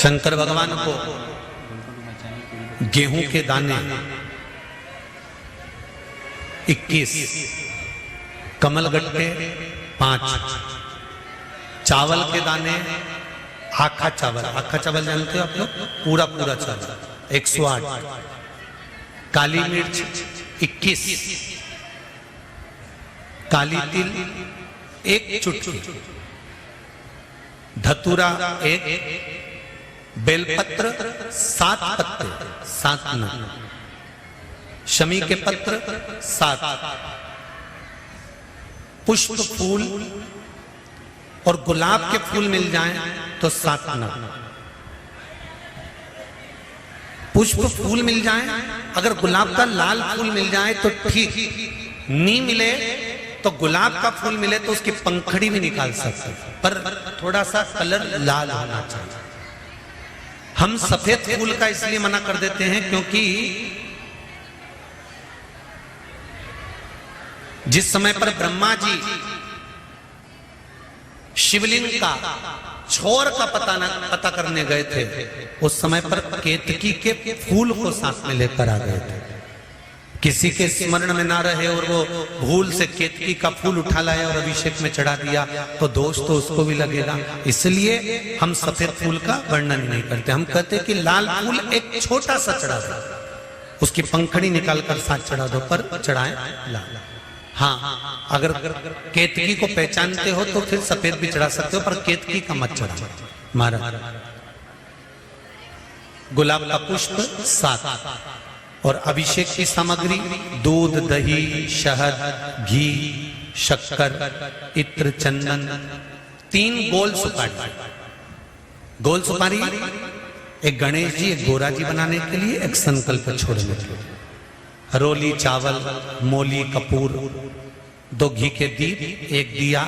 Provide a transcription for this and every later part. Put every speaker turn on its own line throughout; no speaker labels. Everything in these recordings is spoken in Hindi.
शंकर भगवान को गेहूं के दाने 21, कमलगट्टे 5, चावल के दाने आखा चावल जानते हो आप लोग, पूरा पूरा चावल 108, काली मिर्च 21, काली तिल 1 चुटकी, धतूरा 1, बेलपत्र 7 पत्ते 7 नग, शमी के पत्र 7, पुष्प फूल और गुलाब के फूल मिल जाएं तो 7 नग, पुष्प फूल मिल जाएं, अगर गुलाब का लाल फूल मिल जाए तो ठीक, नहीं मिले तो गुलाब का फूल मिले तो उसकी पंखड़ी भी निकाल सकते, पर थोड़ा सा कलर लाल होना चाहिए। हम सफेद फूल का इसलिए मना कर देते हैं क्योंकि जिस समय पर ब्रह्मा जी शिवलिंग का छोर का पता करने गए थे, उस समय पर केतकी के फूल को साथ में लेकर आ गए थे। किसी के स्मरण में ना रहे और वो भूल से केतकी का फूल उठा लाया और अभिषेक में चढ़ा दिया तो दोष तो उसको भी लगेगा, इसलिए हम सफेद फूल का वर्णन नहीं करते। हम कहते कि लाल फूल एक छोटा सा चढ़ा दो, उसकी पंखड़ी निकालकर साथ चढ़ा दो, पर चढ़ाएं लाल। हाँ, अगर केतकी को पहचानते हो तो फिर सफेद भी चढ़ा सकते हो, पर केतकी का मत चढ़ा। महाराज गुलाब का पुष्प 7 और अभिषेक की सामग्री दूध, दही, शहद, घी, शक्कर, इत्र, चंदन, 3 गोल सुपारी। गोल सुपारी एक गणेश जी, एक गोरा जी बनाने के लिए, एक संकल्प छोड़ने के लिए, रोली चावल, मोली, कपूर, 2 घी के दीप, 1 दिया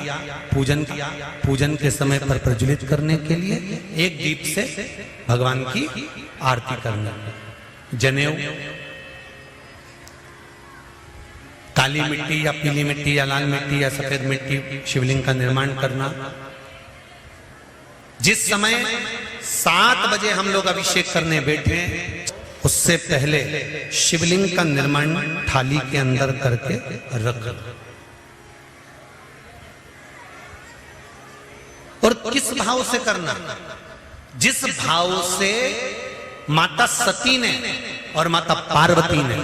पूजन के समय पर प्रज्वलित करने के लिए, 1 दीप से भगवान की आरती करना, जनेऊ, काली मिट्टी या पीली मिट्टी या लाल मिट्टी या सफेद मिट्टी शिवलिंग का निर्माण करना। जिस समय 7 बजे हम लोग अभिषेक करने बैठे, उससे पहले शिवलिंग का निर्माण थाली के अंदर करके रख, और किस भाव से करना? जिस भाव से माता सती ने और माता पार्वती ने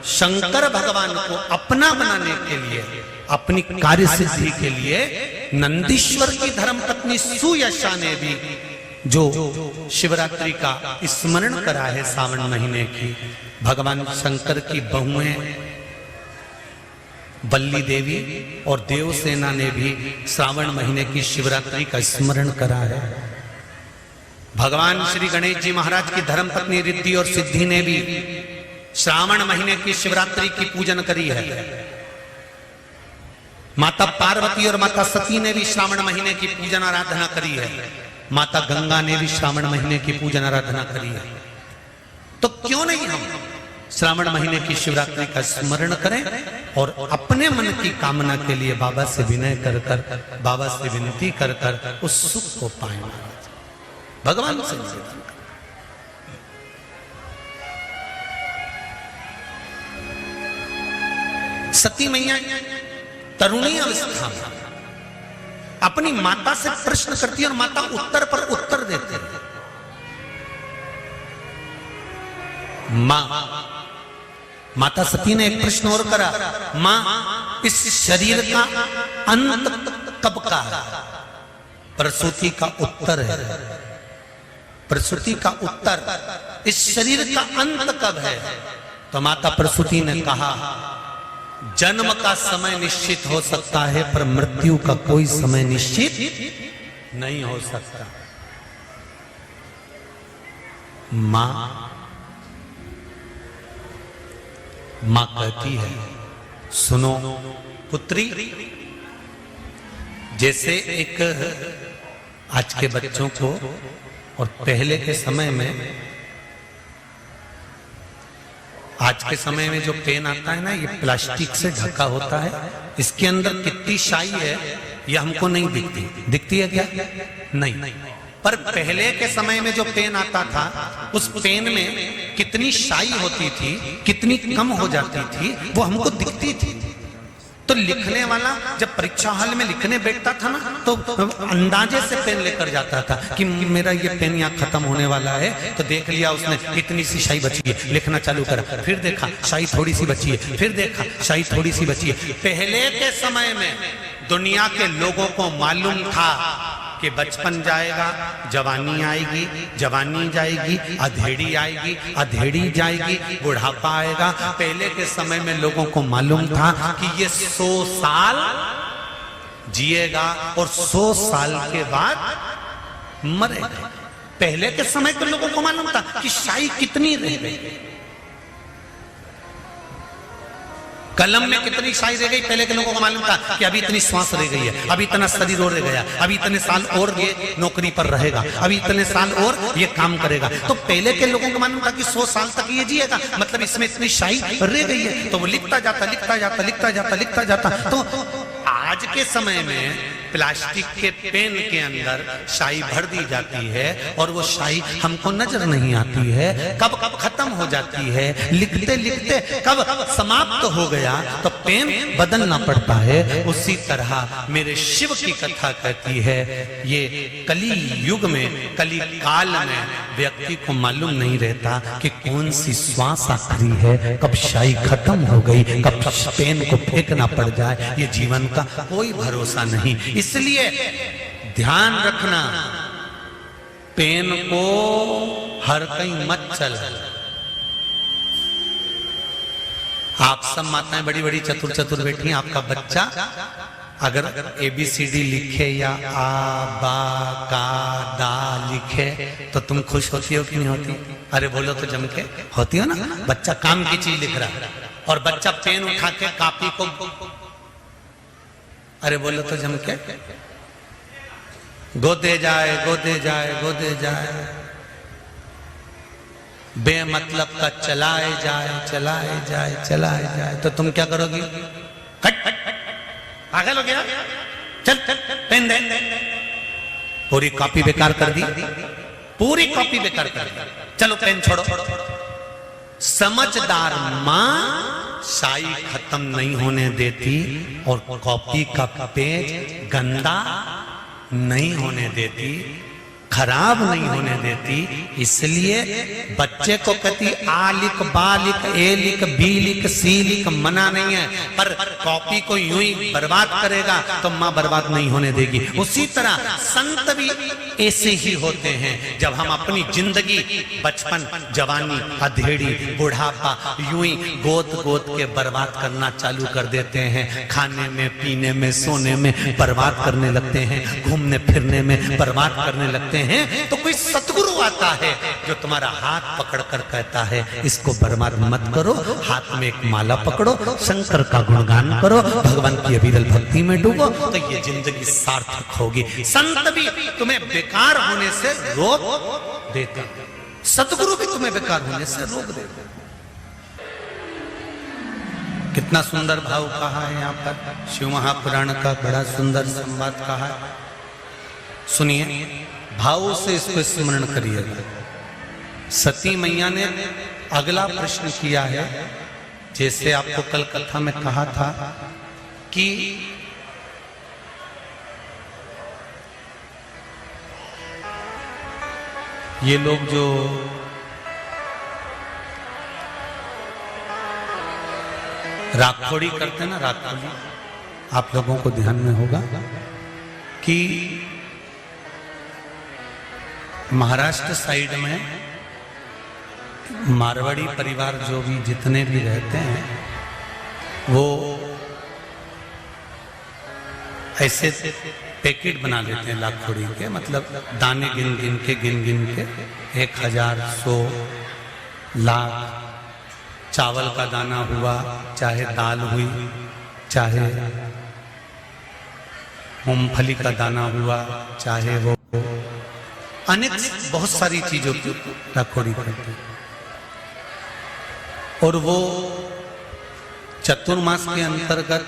शंकर भगवान को अपना बनाने के लिए, अपनी कार्य सिद्धि के लिए, नंदीश्वर की धर्मपत्नी सुयशा ने भी जो शिवरात्रि का स्मरण करा है सावन महीने की, भगवान शंकर की बहुएं बल्ली देवी और देवसेना ने भी श्रावण महीने की शिवरात्रि का स्मरण करा है। भगवान श्री गणेश जी महाराज की धर्मपत्नी रिद्धि और सिद्धि ने भी श्रावण महीने की शिवरात्रि की पूजन करी है। माता पार्वती और माता सती ने भी श्रावण महीने की पूजन आराधना करी है। माता गंगा ने भी श्रावण महीने की पूजन आराधना करी है। तो क्यों नहीं हम श्रावण महीने की शिवरात्रि का स्मरण करें और अपने मन की कामना के लिए बाबा से विनय कर कर, बाबा से विनती कर कर उस सुख को पाएं, भगवान से निवेदन। सती मैया तरुणी अवस्था में अपनी माता से प्रश्न करती है और माता उत्तर पर उत्तर देते हैं। माता सती ने एक प्रश्न और करा, मां इस शरीर का अंत कब का है? प्रसूति का उत्तर है, प्रसूति का उत्तर, इस शरीर का अंत कब है? तो माता प्रसूति ने कहा, जन्म का समय निश्चित हो सकता है पर मृत्यु का कोई समय निश्चित नहीं हो सकता। मां कहती है, सुनो पुत्री, जैसे एक आज के बच्चों को और पहले के समय में, आज के समय में जो पेन आता है ना, ये प्लास्टिक से ढका होता है, इसके अंदर कितनी शाई है ये हमको नहीं दिखती। दिखती है क्या? नहीं। पर पहले के समय में जो पेन आता था, उस पेन में कितनी शाई होती थी, कितनी कम हो जाती थी, वो हमको दिखती थी। तो लिखने वाला जब परीक्षा हॉल में लिखने बैठता था ना, तो अंदाजे से पेन लेकर जाता था कि मेरा ये पेन यहाँ खत्म होने वाला है। तो देख लिया उसने, इतनी सी शाई बची है, लिखना चालू करा, फिर देखा शाई थोड़ी सी बची है, फिर देखा शाई थोड़ी सी बची है। पहले के समय में दुनिया के लोगों को मालूम था कि बचपन जाएगा, जवानी आएगी, जवानी जाएगी, अधेड़ी आएगी, अधेड़ी जाएगी, बुढ़ापा आएगा। पहले के समय में लोगों को मालूम था कि ये 100 साल जिएगा और 100 साल के बाद मरेगा। पहले के समय के लोगों को मालूम था कि शाई कितनी रह गई, कलम में कितनी शाई रह गई। पहले के लोगों को मालूम था कि अभी इतनी श्वास रह गई है, अभी इतना शरीर और रह गया, अभी इतने साल और ये नौकरी पर रहेगा, अभी इतने साल और ये काम करेगा। तो पहले के लोगों को मालूम था कि 100 साल तक ये जिएगा, मतलब इसमें इतनी शाई रह गई है। तो वो लिखता जाता, लिखता जाता, लिखता जाता, लिखता जाता। तो आज के समय में प्लास्टिक के पेन के अंदर शाई भर दी जाती है और वो शाई हमको नजर नहीं आती है, कब कब खत्म हो जाती है, लिखते लिखते कब समाप्त हो गया तो पेन बदलना पड़ता है। उसी तरह मेरे शिव की कथा कहती है, ये कली युग में, कली काल में व्यक्ति को मालूम नहीं रहता कि कौन सी श्वास आखिरी है, कब शाई खत्म हो गई, कब पेन को फेंकना पड़ जाए, ये जीवन का कोई भरोसा नहीं। इसलिए ध्यान रखना, पेन को हर कहीं मत चल। आप सब माताएं बड़ी बड़ी चतुर चतुर बैठी हैं, आपका बच्चा अगर ABCD लिखे या आ बा का दा लिखे तो तुम खुश होती हो कि नहीं होती? अरे बोलो तो जम के, होती हो ना? बच्चा काम की चीज लिख रहा है और बच्चा पेन उठा के कॉपी को, अरे बोलो तो जम के, गोदे जाए गोदे जाए गोदे जाए, बेमतलब का चलाए जाए चलाए जाए चलाए जाए। तो तुम क्या करोगी? पागल हो गया, चल पेन दे। पूरी कॉपी बेकार कर दी, पूरी कॉपी बेकार कर दी, चलो पेन छोड़ो। समझदार मां शाई खत्म नहीं होने देती और कॉपी का पेज गंदा नहीं होने देती, खराब नहीं होने देती। इसलिए बच्चे को कहती आ लिख, बा लिख, ए लिख, बी लिख, सी लिख, मना नहीं है, पर कॉपी को यूं ही बर्बाद करेगा तो मां बर्बाद नहीं होने देगी। उसी तरह संत भी ऐसे ही होते हैं। जब हम अपनी जिंदगी, बचपन, जवानी, अधेड़ी, बुढ़ापा यूं ही गोद गोद के बर्बाद करना चालू कर देते हैं, खाने में, पीने में, सोने में बर्बाद करने लगते हैं, घूमने फिरने में बर्बाद करने लगते हैं, तो कोई सतगुरु आता है जो तुम्हारा हाथ पकड़कर कहता है इसको बर्बाद मत करो, हाथ में एक माला पकड़ो, शंकर का गुणगान करो, भगवान की अविरल भक्ति में डूबो, तो ये जिंदगी सार्थक होगी। संत भी तुम्हें बेकार होने से रोक देते, सतगुरु भी तुम्हें बेकार होने से रोक देते। कितना सुंदर भाव कहा है यहाँ पर, शिव महापुराण का बड़ा सुंदर संवाद कहा है। सुनिए, भाव से इसको स्मरण करिएगा। सती मैया ने अगला प्रश्न किया है, जैसे आपको कल कथा में कहा था कि ये लोग जो राखोड़ी करते हैं ना, राखोड़ी, आप लोगों को ध्यान में होगा कि महाराष्ट्र साइड में मारवाड़ी परिवार जो भी जितने भी रहते हैं वो ऐसे पैकेट बना लेते हैं लाखोड़ी के, मतलब दाने गिन गिन के 1000, 100, लाख, चावल का दाना हुआ, चाहे दाल हुई, चाहे मूंगफली का दाना हुआ, चाहे वो अनेक बहुत सारी चीजों की राखोड़ी करते हैं। और वो चतुर्मास के अंतर्गत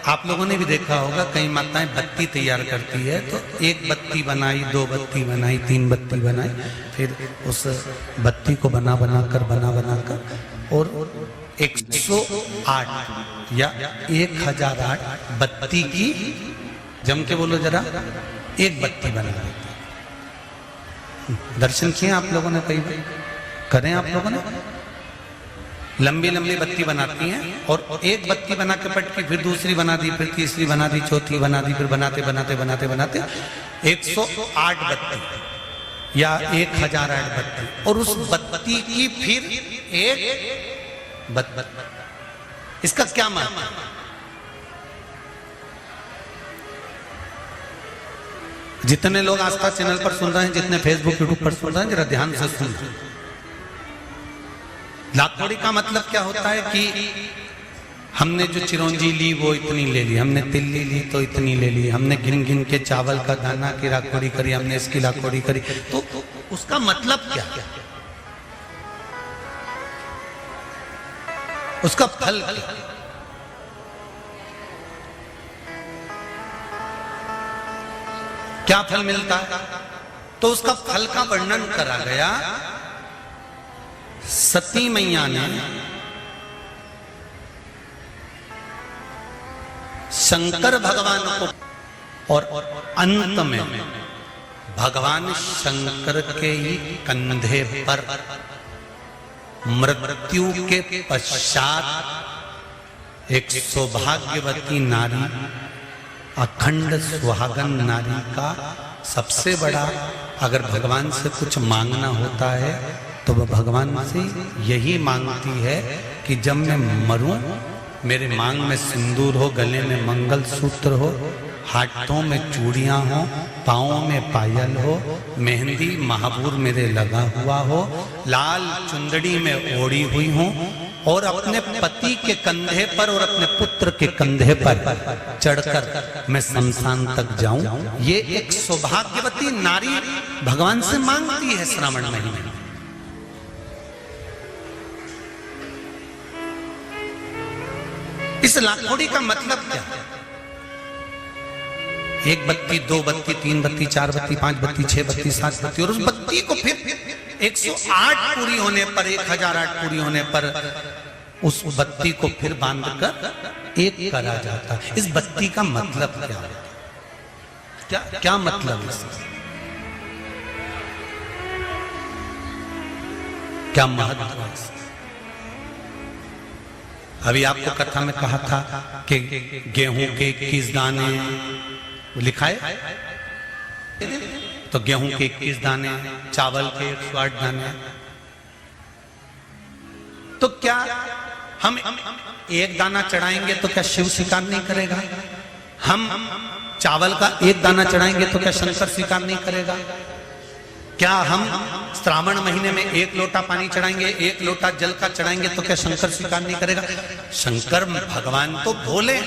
आप लोगों ने भी देखा होगा, कई माताएं बत्ती तैयार करती है, तो एक बत्ती बनाई, 2 बत्ती बनाई, 3 बत्ती बनाई, फिर उस बत्ती को बना कर और 108 या 1008 बत्ती की, जम के बोलो जरा, एक बत्ती बना देती। दर्शन किए आप लोगों ने, कई बार करें आप लोगों ने? लंबी लंबी बत्ती बनाती हैं और एक बत्ती बना के पटकी, फिर दूसरी बना दी, फिर तीसरी बना दी, चौथी बना दी, फिर बनाते 108 बत्ती या 1008 बत्ती, और उस बत्ती की फिर एक बत्ती। इसका क्या मतलब? जितने लोग आस्था चैनल पर सुन रहे हैं, जितने फेसबुक यूट्यूब पर सुन रहे हैं, जरा ध्यान से सुन। लाखोड़ी का मतलब क्या होता है कि हमने जो चिरौंजी ली वो इतनी ले ली, हमने तिल्ली ली तो इतनी ले ली, हमने गिन गिन के चावल का दाना की लाखोड़ी करी, हमने इसकी लाखोड़ी करी, तो उसका मतलब क्या? उसका फल क्या फल मिलता है? तो उसका फल का वर्णन करा गया। सती मैया ने शंकर भगवान को, और अंत में भगवान शंकर के ही कंधे पर मृत्यु के पश्चात एक सौभाग्यवती नारी, अखंड सुहागन नारी का सबसे बड़ा, अगर भगवान से कुछ मांगना होता है तो वह भगवान से यही मांगती है कि जब मैं मरूं, मेरे मांग में सिंदूर हो, गले में मंगल सूत्र हो, हाथों में चूड़ियां हो, पाँवों में पायल हो, मेहंदी महाबूर मेरे लगा हुआ हो, लाल चुंदड़ी में ओढ़ी हुई हो, और अपने पति के कंधे पर और अपने पुत्र के कंधे पर चढ़कर मैं शमशान तक जाऊं। ये एक सौभाग्यवती नारी भगवान से मांगती है श्रावण महीने। इस लाखोड़ी का मतलब क्या है? 1 बत्ती, 2 बत्ती, 3 बत्ती, 4 बत्ती, 5 बत्ती, 6 बत्ती, 7 बत्ती, और उस बत्ती को फिर 108 पूरी होने पर, 1008 पूरी होने पर उस बत्ती को फिर बांधकर एक करा जाता है। इस बत्ती का मतलब क्या है? क्या मतलब है? क्या महत्व है? अभी आपको कथा में कहा था कि गेहूं के 21 दाने लिखा है, तो गेहूं के 21 दाने, चावल के 108 दाने। तो क्या हम एक दाना चढ़ाएंगे तो क्या शिव स्वीकार नहीं करेगा? हम चावल का एक दाना चढ़ाएंगे तो क्या शंकर स्वीकार नहीं करेगा? क्या हम श्रावण महीने में 1 लोटा पानी चढ़ाएंगे, 1 लोटा जल का चढ़ाएंगे तो क्या शंकर स्वीकार नहीं करेगा? शंकर भगवान तो भोले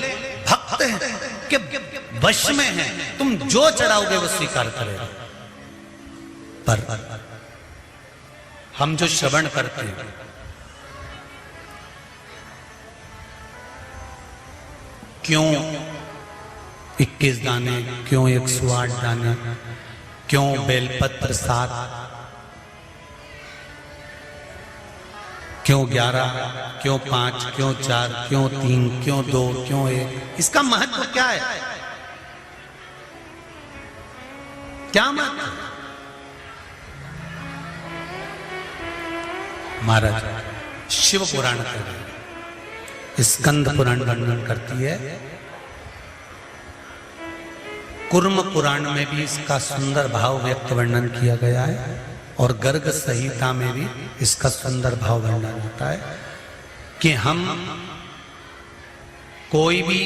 भक्त हैं, के वश में हैं, तुम जो चढ़ाओगे वो स्वीकार करेगा। पर हम जो श्रवण करते हैं, क्यों 21 दाने, क्यों 108 दाने, क्यों बेलपत्र 7, क्यों 11, क्यों 5, क्यों 4, क्यों 3, क्यों 2, क्यों 1? इसका महत्व क्या है? क्या महत्व? महाराज शिव पुराण कर, स्कंद पुराण वर्णन करती है, कुर्म पुराण में भी इसका सुंदर भाव व्यक्त वर्णन किया गया है, और गर्ग संहिता में भी इसका सुंदर भाव वर्णन होता है कि हम कोई भी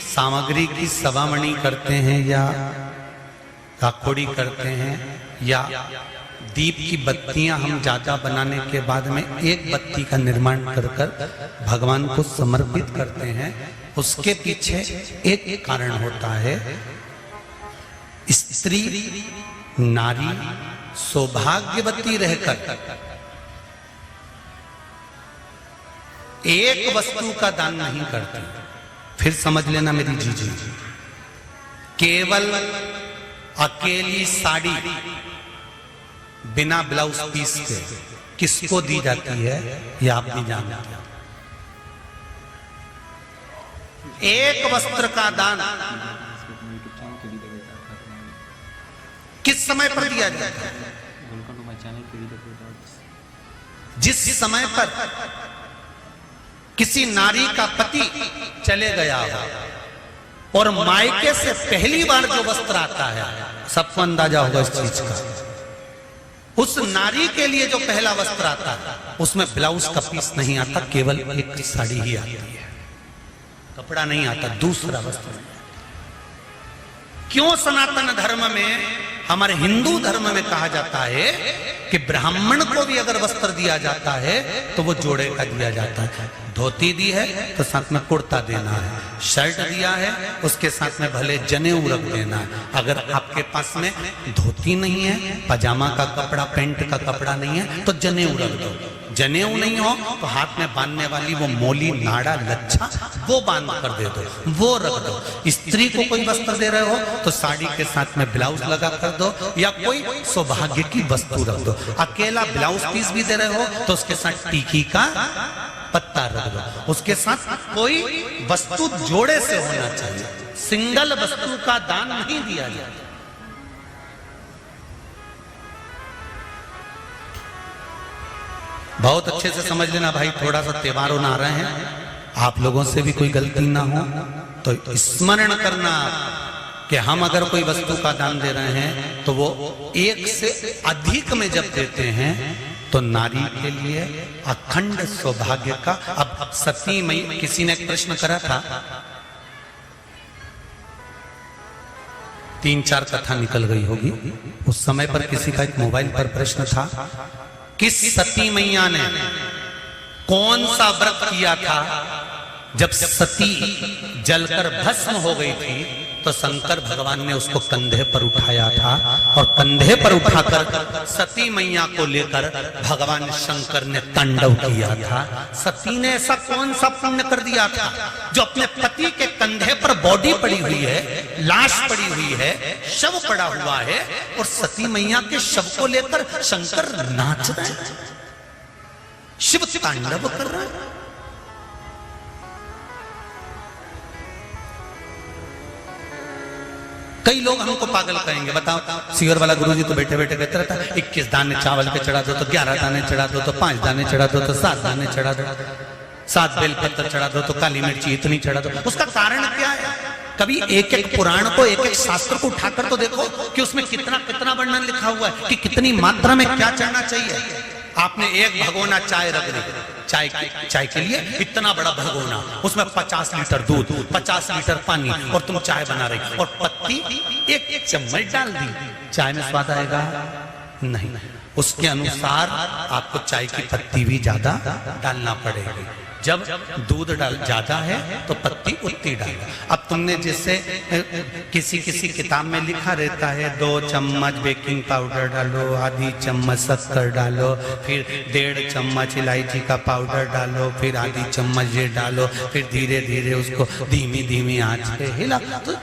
सामग्री की सवामणि करते हैं या लाखोड़ी करते हैं या दीप की बत्तियां हम ज्यादा बनाने के बाद में एक बत्ती का निर्माण कर भगवान को समर्पित करते हैं। उसके पीछे एक कारण होता है, स्त्री नारी सौभाग्यवती रहकर एक वस्तु का दान नहीं करती। फिर समझ लेना मेरी जीजी, केवल अकेली साड़ी बिना ब्लाउज पीस के किसको दी जाती है ये आप भी जानते हैं। एक वस्त्र का दान किस समय पर दिया जाता है? जिस समय पर किसी नारी का पति चले गया हो और मायके से पहली बार जो वस्त्र आता है, सबको अंदाजा होगा इस चीज का, उस नारी के लिए जो पहला वस्त्र आता है उसमें ब्लाउज का पीस नहीं आता, केवल एक साड़ी ही आती है, कपड़ा नहीं आता, दूसरा वस्त्र नहीं आता। क्यों सनातन धर्म में, हमारे हिंदू धर्म में कहा जाता है कि ब्राह्मण को भी अगर वस्त्र दिया जाता है तो वो जोड़े का दिया जाता है। धोती दी है तो साथ में कुर्ता देना है, शर्ट दिया है उसके साथ में भले जनेऊ रख देना है। अगर आपके पास में धोती नहीं है, पजामा का कपड़ा, पैंट का कपड़ा नहीं है तो जनेऊ रख दो। जनेऊ नहीं हो तो हाथ में बांधने वाली वो मोली, नाड़ा, लच्छा वो बांध कर दे दो, वो रख दो। स्त्री को कोई वस्त्र दे रहे हो तो साड़ी के साथ में ब्लाउज लगा कर दो या कोई सौभाग्य की वस्तु रख दो। अकेला ब्लाउज पीस भी दे रहे हो तो उसके साथ टीकी का पत्ता रख दो, उसके साथ कोई वस्तु जोड़े से होना चाहिए। सिंगल वस्तु का दान नहीं दिया जाता। बहुत अच्छे से समझ लेना भाई, थोड़ा सा त्योहार आ रहे हैं, आप लोगों से भी कोई गलती ना हो तो स्मरण करना कि हम अगर कोई वस्तु का दान दे रहे हैं तो वो एक से अधिक में जब देते हैं तो नारी के लिए अखंड सौभाग्य का। अब सती मई, किसी ने एक प्रश्न करा था, 3-4 कथा निकल गई होगी उस समय पर, किसी का एक मोबाइल पर प्रश्न था, किस सती मैया ने कौन सा व्रत किया था जब सती जलकर भस्म हो गई थी तो शंकर भगवान ने उसको कंधे पर उठाया था और कंधे पर उठाकर सती मैया को लेकर भगवान शंकर ने तांडव किया था। सती ने ऐसा कौन सा पुण्य कर दिया था जो अपने पति के कंधे पर बॉडी पड़ी हुई है, लाश पड़ी हुई है, शव पड़ा हुआ है और सती मैया के शव को लेकर शंकर नाच रहे हैं, शिव तांडव कर रहा है। कई लोग हमको पागल कहेंगे, बताओ सीवर वाला गुरुजी तो बैठे बैठे कहते रहता है 21 दाने चावल के चढ़ा दो तो 11 दाने चढ़ा दो तो 5 दाने चढ़ा दो तो 7 दाने चढ़ा दो, 7 बेलपत्र चढ़ा दो तो काली मिर्ची इतनी चढ़ा दो। उसका कारण क्या है? कभी एक एक पुराण को, एक एक शास्त्र को उठाकर तो देखो कि उसमें कितना कितना वर्णन लिखा हुआ है कि कितनी मात्रा में क्या चढ़ना चाहिए। आपने एक भगोना चाय रख दी, चाय के लिए इतना बड़ा भगोना, उसमें 50 लीटर दूध, 50 लीटर पानी और तुम चाय बना रही और पत्ती एक चम्मच डाल दी, चाय में स्वाद आएगा? नहीं। उसके अनुसार आपको चाय की पत्ती भी ज्यादा डालना पड़ेगी। जब दूध ज्यादा है तो पत्ती उतनी डालो। अब तुमने जैसे किसी किसी किताब में लिखा रहता है 2 चम्मच बेकिंग पाउडर डालो, आधी चम्मच शक्कर डालो, फिर 1.5 चम्मच इलायची का पाउडर डालो, फिर आधी चम्मच ये डालो, फिर धीरे धीरे उसको धीमी धीमी आंच पे हिला। तो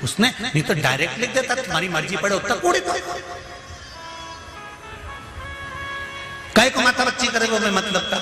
उसने नहीं तो डायरेक्ट लिख देता तुम्हारी मर्जी पड़े उतना कूड़े तो काय को माता बच्ची करे वो में मतलब का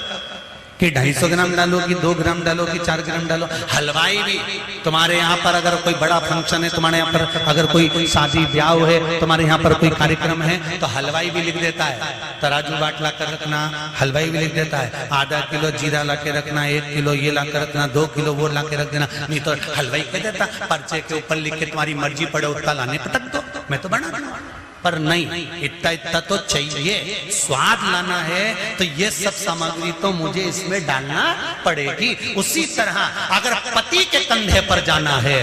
कि 250 ग्राम डालो कि 2 ग्राम डालो कि 4 ग्राम डालो। हलवाई भी तुम्हारे यहाँ पर अगर कोई बड़ा फंक्शन है, तुम्हारे यहाँ पर अगर कोई शादी ब्याह है, तुम्हारे यहाँ पर कोई कार्यक्रम है तो हलवाई भी लिख देता है तराजू बाट ला कर रखना, हलवाई भी लिख देता है आधा किलो जीरा ला के रखना, 1 किलो ये ला कर रखना, 2 किलो वो ला के रख देना। नहीं तो हलवाई कह देता पर्चे के ऊपर लिख के तुम्हारी मर्जी पड़े उतना लाने पटक दो, मैं तो बना दूंगा। पर नहीं, इतना इतना तो चाहिए, स्वाद लाना है तो ये सब सामग्री तो मुझे इसमें डालना पड़ेगी। उसी तरह अगर पति के कंधे पर जाना है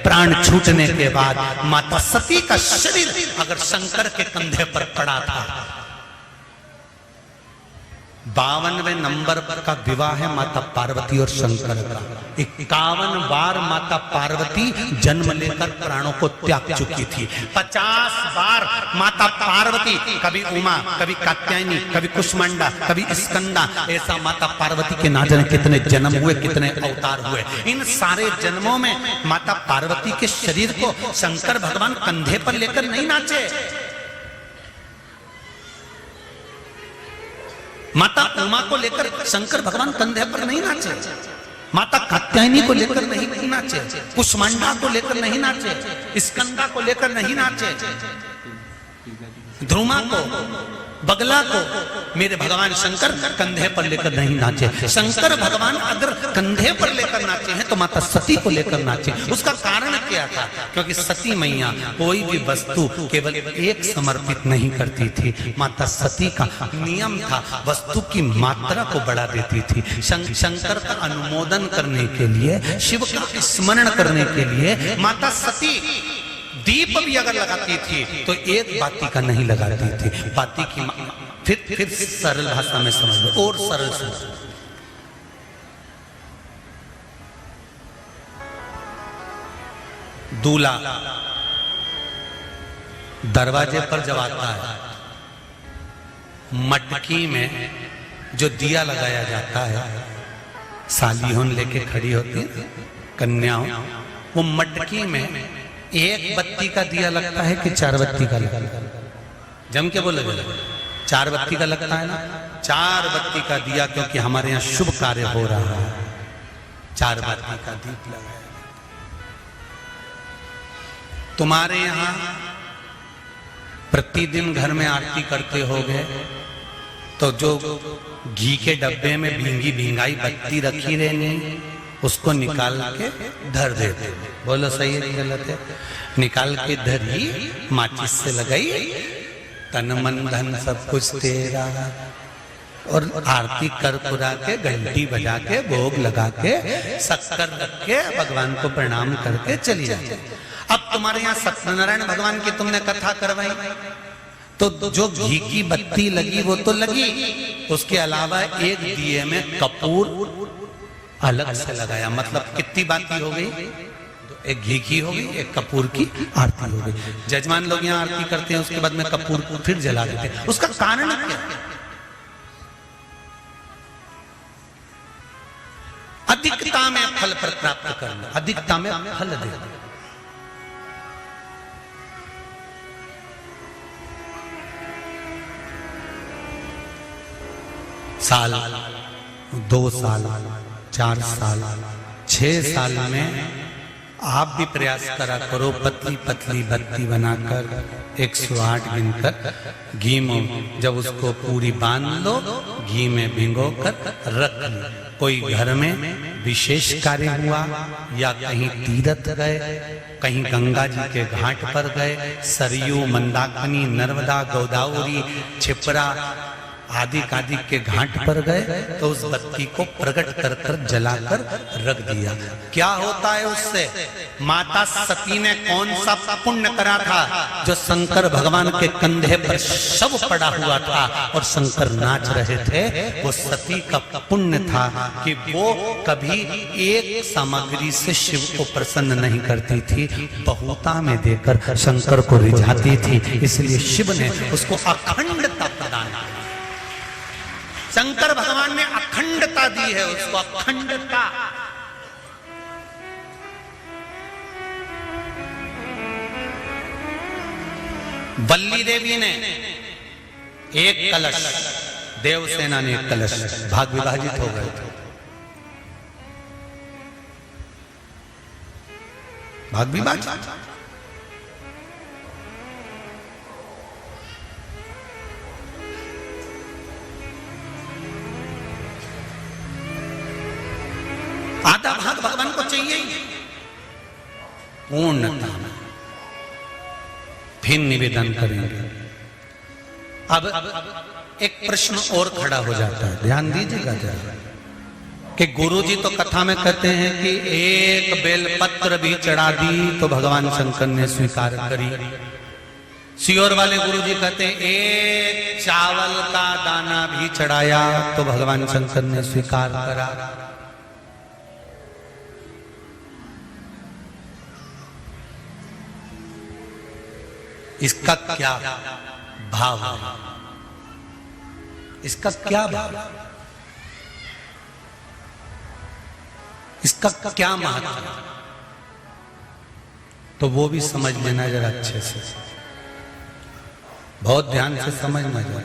प्राण छूटने के बाद, माता सती का शरीर अगर शंकर के कंधे पर पड़ा था 52वें नंबर का विवाह है माता पार्वती और शंकर का। 51 बार माता पार्वती जन्म लेकर प्राणों को त्याग चुकी थी। 50 बार माता पार्वती, कभी उमा, कभी कात्यायनी, कभी कुष्मांडा, कभी स्कंदा, ऐसा माता पार्वती के ना जाने कितने जन्म हुए, कितने अवतार हुए। इन सारे जन्मों में माता पार्वती के शरीर को शंकर भगवान कंधे पर लेकर नहीं नाचे। माता उमा को लेकर शंकर भगवान कंधे पर नहीं नाचे, माता कात्यायनी को लेकर नहीं नाचे, कुष्मांडा को लेकर नहीं नाचे, स्कंदा को लेकर नहीं नाचे, ध्रुमा को, बगला को मेरे भगवान शंकर कंधे पर लेकर नहीं नाचे। शंकर भगवान अगर कंधे पर लेकर नाचे हैं तो माता सती को लेकर नाचे। उसका कारण क्या था? क्योंकि सती मैया कोई भी वस्तु केवल एक समर्पित नहीं करती थी। माता सती का नियम था, वस्तु की मात्रा को बढ़ा देती थी। शंकर का अनुमोदन करने के लिए, शिव का स्मरण करने के लिए माता सती दीप भी अगर लगाती थी तो एक बाती का नहीं लगाती थी। बाती की फिर सरल भाषा में समझ लो, और सरल समझ लो। दूल्हा दरवाजे पर जब आता है, मटकी में जो दिया लगाया जाता है, सालीहों लेके खड़ी होती है कन्याओं, वो मटकी में एक बत्ती का दिया लगता है कि 4 बत्ती का लगता है? जम के बोले 4 बत्ती का लगता है ना। 4 बत्ती का दिया, क्योंकि हमारे यहाँ शुभ कार्य हो रहा है, 4 बत्ती का दीप लगाया। तुम्हारे यहाँ प्रतिदिन घर में आरती करते होगे तो जो घी के डब्बे में भींगी भींगाई बत्ती रखी रहने, उसको निकाल के धर देते। बोलो सही है गलत है? निकाल के धरी, माचिस से लगाई, तन मन धन सब कुछ तेरा, और आरती कर पुरा के, घंटी बजा के, भोग लगा के, शक्कर रख के, भगवान को प्रणाम करके चली जाती। अब तुम्हारे यहाँ सत्यनारायण भगवान की तुमने कथा करवाई तो जो घी की बत्ती लगी वो तो लगी, उसके अलावा एक दिए में कपूर अलग से लगाया। मतलब कितनी बाती हो गई? एक घी की हो गई, एक कपूर की आरती हो गई। जजमान लोग यहाँ आरती करते हैं, उसके बाद में कपूर को फिर जला देते हैं। उसका कारण क्या? अधिकता में फल प्राप्त करना, अधिकता में फल देना। साल, 2 साल, 4 साल, 6 साल में आप भी प्रयास करा करो, पतली पतली बत्ती बनाकर 108 गिनकर घी में जब उसको पूरी बांध लो, घी में भिगो कर रख लो। कोई घर में विशेष कार्य हुआ या कहीं तीर्थ गए, कहीं गंगा जी के घाट पर गए, सरयू, मंदाकिनी, नर्मदा, गोदावरी, छिपरा आदि कादि के घाट पर गए तो उस बत्ती को प्रकट कर कर जलाकर रख दिया। क्या होता है उससे? माता सती ने कौन सा पुण्य करा था? जो शंकर भगवान के कंधे पर शव पड़ा हुआ था और शंकर नाच रहे थे, वो सती का पुण्य था कि वो कभी एक सामग्री से शिव को प्रसन्न नहीं करती थी, बहुता में देकर शंकर को रिझाती थी। इसलिए शिव ने उसको अखंडता प्रदान की। शंकर भगवान ने अखंडता दी है उसको, अखंडता। बल्ली देवी ने एक कलश, देवसेना ने एक कलश, भाग विभाजित हो गए थे। भाग विभाजित। आधा भाग भगवान को चाहिए पूर्णता में। फिर निवेदन करेंगे। अब एक प्रश्न और खड़ा हो जाता है, ध्यान दीजिएगा जरा, कि गुरुजी तो कथा में कहते हैं कि एक बेलपत्र भी चढ़ा दी तो भगवान शंकर ने स्वीकार करी। सियोर वाले गुरुजी कहते हैं एक चावल का दाना भी चढ़ाया तो भगवान शंकर ने स्वीकार करा। इसका क्या भाव है? इसका क्या भाव, इसका क्या महत्व है? तो वो भी समझ लेना जरा अच्छे से, बहुत ध्यान से समझना जरा।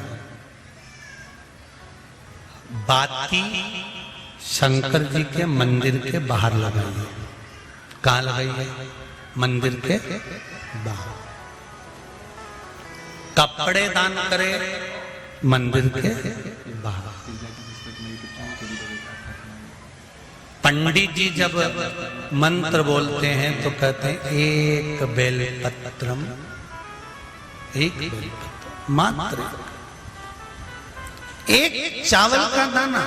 बाती शंकर जी के मंदिर के बाहर लगाई है। कहां लगाई है? मंदिर के बाहर। कपड़े दान करे मंदिर के बाहर। पंडित जी जब मंत्र बोलते हैं तो कहते हैं एक बेलपत्रम, एक बेलपत्र मात्र, एक चावल का दाना।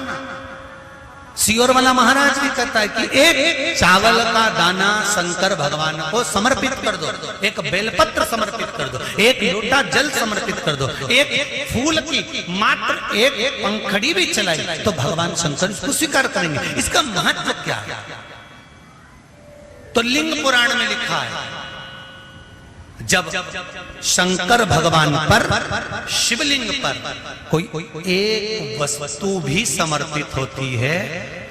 सियोर वाला महाराज भी कहता है कि एक चावल का दाना शंकर भगवान को समर्पित कर दो, एक बेलपत्र समर्पित कर दो, एक लोटा जल समर्पित कर दो, एक फूल की मात्र एक पंखड़ी भी चलाई तो भगवान शंकर इसको स्वीकार करेंगे। इसका महत्व क्या है? तो लिंग पुराण में लिखा है जब शंकर भगवान पर, शिवलिंग पर कोई एक वस्तु भी समर्पित होती है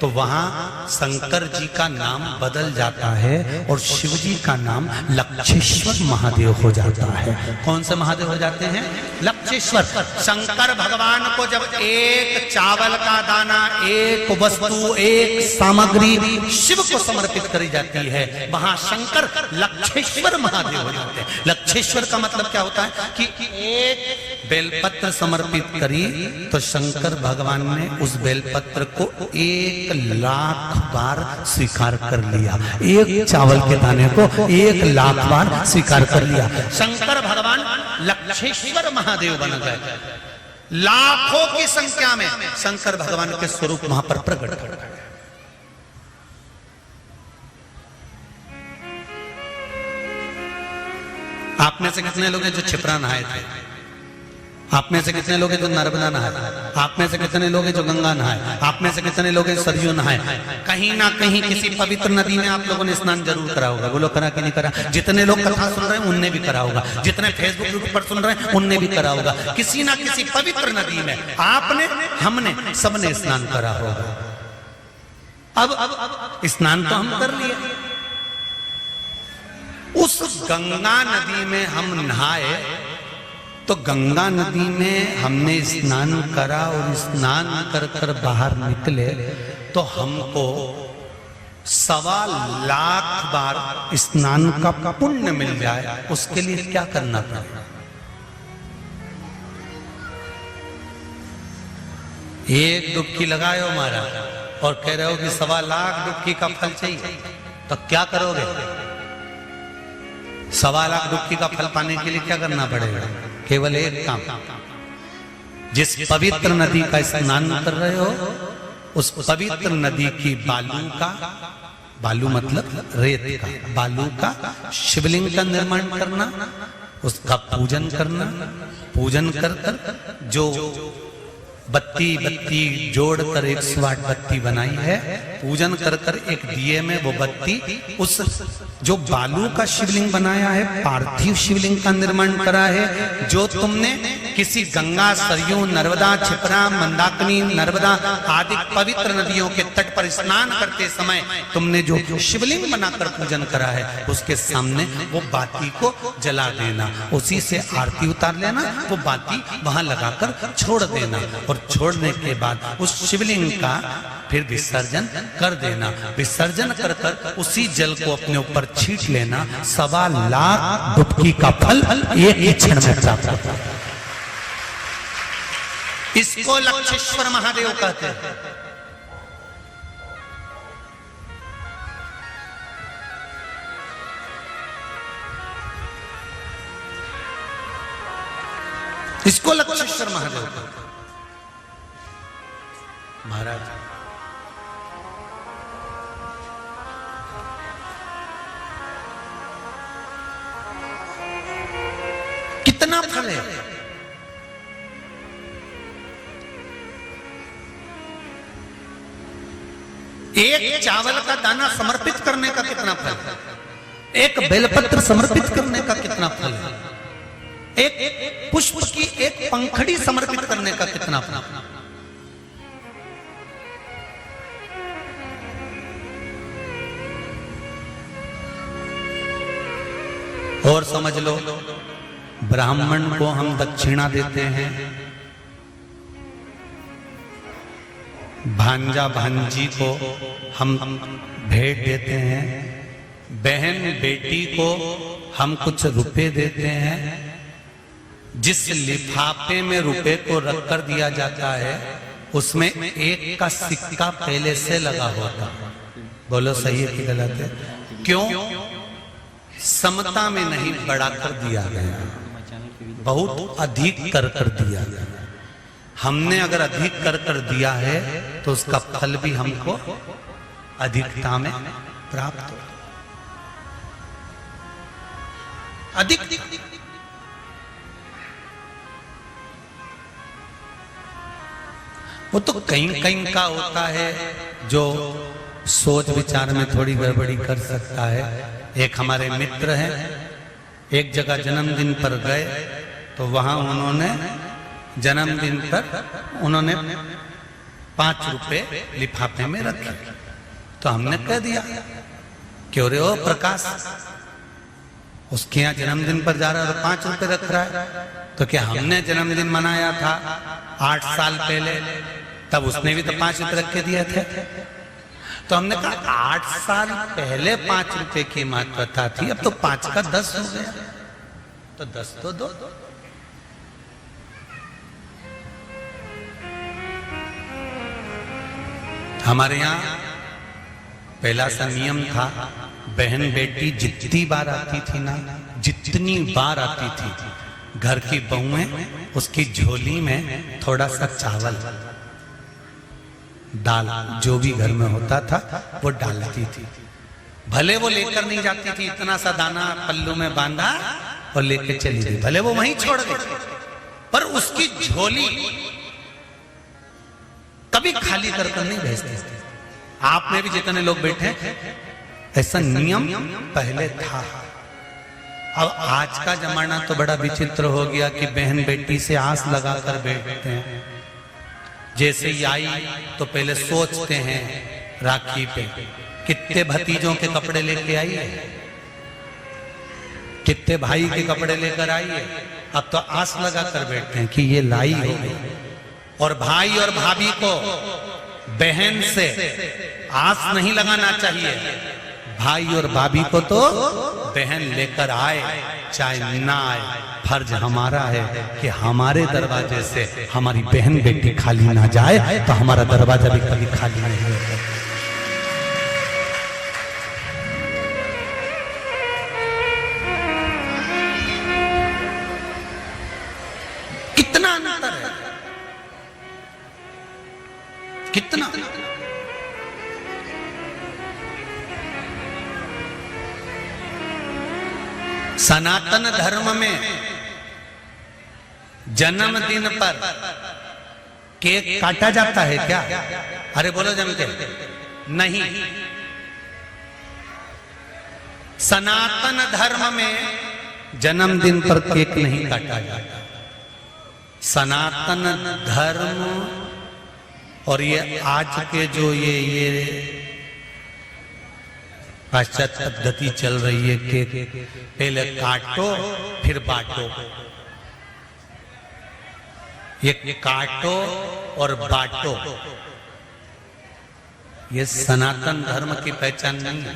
तो वहां शंकर जी का नाम बदल जाता है और शिव जी का नाम लक्षेश्वर महादेव हो जाता है। कौन से महादेव हो जाते हैं? लक्षेश्वर। शंकर भगवान को जब एक चावल का दाना, एक वस्तु, एक सामग्री शिव को समर्पित करी जाती है, वहां शंकर लक्षेश्वर महादेव हो जाते हैं। लक्षेश्वर का मतलब क्या होता है कि एक बेलपत्र समर्पित करी तो शंकर भगवान ने उस बेलपत्र को 1,00,000 बार स्वीकार कर लिया। एक चावल के दाने को 1,00,000 बार स्वीकार कर लिया। शंकर भगवान लक्षेश्वर महादेव बन गए। लाखों की संख्या में शंकर भगवान के स्वरूप वहां पर प्रकट कर गए। आप में से कितने लोग हैं जो क्षिप्रा नहाए थे? आप में से कितने लोग हैं जो नर्मदा नहाए? आप में से कितने लोग हैं जो गंगा नहाए? आप में से कितने लोग हैं सरयू नहाए? कहीं ना कहीं किसी पवित्र नदी में आप लोगों ने स्नान जरूर करा होगा। बोलो करा कि नहीं करा? जितने लोग कथा सुन रहे हैं उनने भी करा होगा, जितने फेसबुक पर सुन रहे हैं उनने भी करा होगा। किसी ना किसी पवित्र नदी में आपने, हमने, सबने स्नान करा होगा। अब स्नान तो हम कर लिए, उस गंगा नदी में हम नहाए तो गंगा नदी में हमने स्नान करा और स्नान कर कर बाहर निकले तो हमको 1,25,00,000 बार स्नान का पुण्य मिल जाए। उसके लिए क्या करना पड़ेगा? एक डुबकी लगाए हो महाराज और कह रहे हो कि 1,25,00,000 डुबकी का फल चाहिए, तो क्या करोगे? 1,25,00,000 डुबकी का फल पाने के लिए क्या करना पड़ेगा? केवल एक काम, जिस पवित्र नदी का स्नान कर रहे हो उस पवित्र नदी की बालू का, बालू मतलब रेत का, बालू का शिवलिंग का निर्माण करना, उसका पूजन करना। पूजन कर कर जो बत्ती जोड़कर 108 बत्ती बनाई है, पूजन कर कर एक दिए में वो बत्ती उस जो बालू का शिवलिंग बनाया है, पार्थिव शिवलिंग का निर्माण करा है, जो तुमने किसी गंगा, सरयू, नर्मदा, क्षिप्रा, मंदाकिनी, नर्मदा आदि पवित्र नदियों के तट पर स्नान करते समय तुमने जो शिवलिंग बनाकर पूजन करा है, उसके सामने वो बाती को जला देना, उसी से आरती उतार लेना, वो बाती वहां लगाकर छोड़ देना और छोड़ने के बाद उस शिवलिंग का फिर विसर्जन कर देना। विसर्जन कर कर उसी जल को अपने ऊपर छींट लेना। 1,25,00,000 डुबकी का फल एक ही क्षण में प्राप्त होता है। इसको लक्षेश्वर महादेव कहते हैं। इसको लक्षेश्वर महादेव कहते हैं। महाराज कितना एक चावल का दाना समर्पित करने का कितना फल है, एक बेलपत्र समर्पित करने का कितना फल है, एक पुष्प की एक पंखड़ी समर्पित करने का कितना फल है। और समझ लो, ब्राह्मण को हम दक्षिणा देते हैं, भांजा भांजी को हम भेंट देते हैं, बहन बेटी को हम कुछ रुपए देते हैं। जिस लिफाफे में रुपए को रख कर दिया जाता है उसमें एक का सिक्का पहले से लगा होता है। बोलो सही है कि गलत है? क्यों? समता में नहीं बढ़ाकर दिया गया, बहुत अधिक कर दिया गया। हमने अगर अधिक कर दिया है तो उसका फल भी हमको अधिकता में प्राप्त हो। अधिक वो तो कहीं कहीं का होता है जो सोच विचार में थोड़ी गड़बड़ी कर सकता है। एक हमारे मित्र हैं, एक जगह जन्मदिन पर गए तो वहां उन्होंने जन्मदिन पर उन्होंने 5 रुपए लिफाफे में रखे। तो हमने कह दिया, क्यों रे ओ प्रकाश, उसके यहाँ जन्मदिन पर जा रहा है और 5 रुपए रख रहा है? तो क्या हमने जन्मदिन मनाया था 8 साल पहले, तब उसने भी तो 5 रुपए रख के दिए थे। तो हमने कहा 8 साल पहले 5 रुपए की महत्वता थी, अब तो 5 का 10 हो गया, तो 10 तो दो। हमारे यहाँ पहला सा नियम था, बहन बेटी जितनी बार आती थी ना, जितनी बार आती थी, घर की बहुएं उसकी झोली में थोड़ा सा चावल दाल जो भी घर में होता था वो डालती थी। भले वो लेकर नहीं जाती थी, इतना सा दाना पल्लू में बांधा और लेकर चली गई, भले वो वहीं छोड़ गई, पर उसकी झोली कभी खाली कर नहीं भेजते थे। आप में भी जितने लोग बैठे ऐसा नियम पहले था। अब आज का जमाना तो बड़ा विचित्र हो गया कि बहन बेटी से आस लगाकर बैठते हैं। जैसे ही आई तो पहले सोचते हैं राखी पे कितने भतीजों के कपड़े लेके आई है, कितने भाई के कपड़े लेकर आई है। अब तो आस लगाकर बैठते हैं कि ये लाई होगी। और भाई और भाभी को बहन से आस नहीं लगाना चाहिए। भाई और भाभी को तो बहन लेकर आए चाहे ना आए, फर्ज हमारा है कि हमारे दरवाजे से हमारी बहन बेटी खाली ना जाए, तो हमारा दरवाजा भी कभी खाली नहीं होता। कितना अंतर है, कितना। सनातन धर्म में जन्मदिन पर केक काटा जाता है क्या? अरे बोलो जम के नहीं। सनातन धर्म में जन्मदिन पर केक नहीं काटा जाता। सनातन धर्म और ये आज के जो ये पाश्चात्य पद्धति चल रही है कि पहले काटो फिर बांटो, ये काटो और बांटो, ये सनातन धर्म की पहचान नहीं है।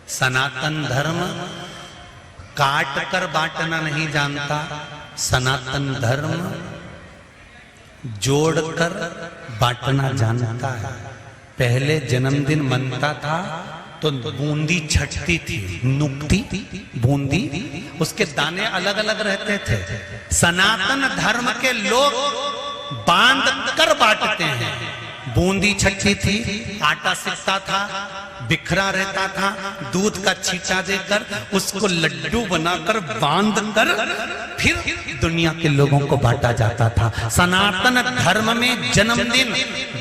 सनातन धर्म काट कर बांटना नहीं जानता, सनातन धर्म जोड़कर बांटना जानता है। पहले जन्मदिन मनता था तो बूंदी छटती थी, नुकती बूंदी, उसके दाने अलग अलग रहते थे। सनातन धर्म के लोग बांध कर बांटते हैं। बूंदी छटती थी, आटा सिकता था, बिखरा रहता था, दूध का छींटा देकर उसको लड्डू बनाकर बांध कर फिर दुनिया के लोगों को बांटा जाता था। सनातन धर्म में जन्मदिन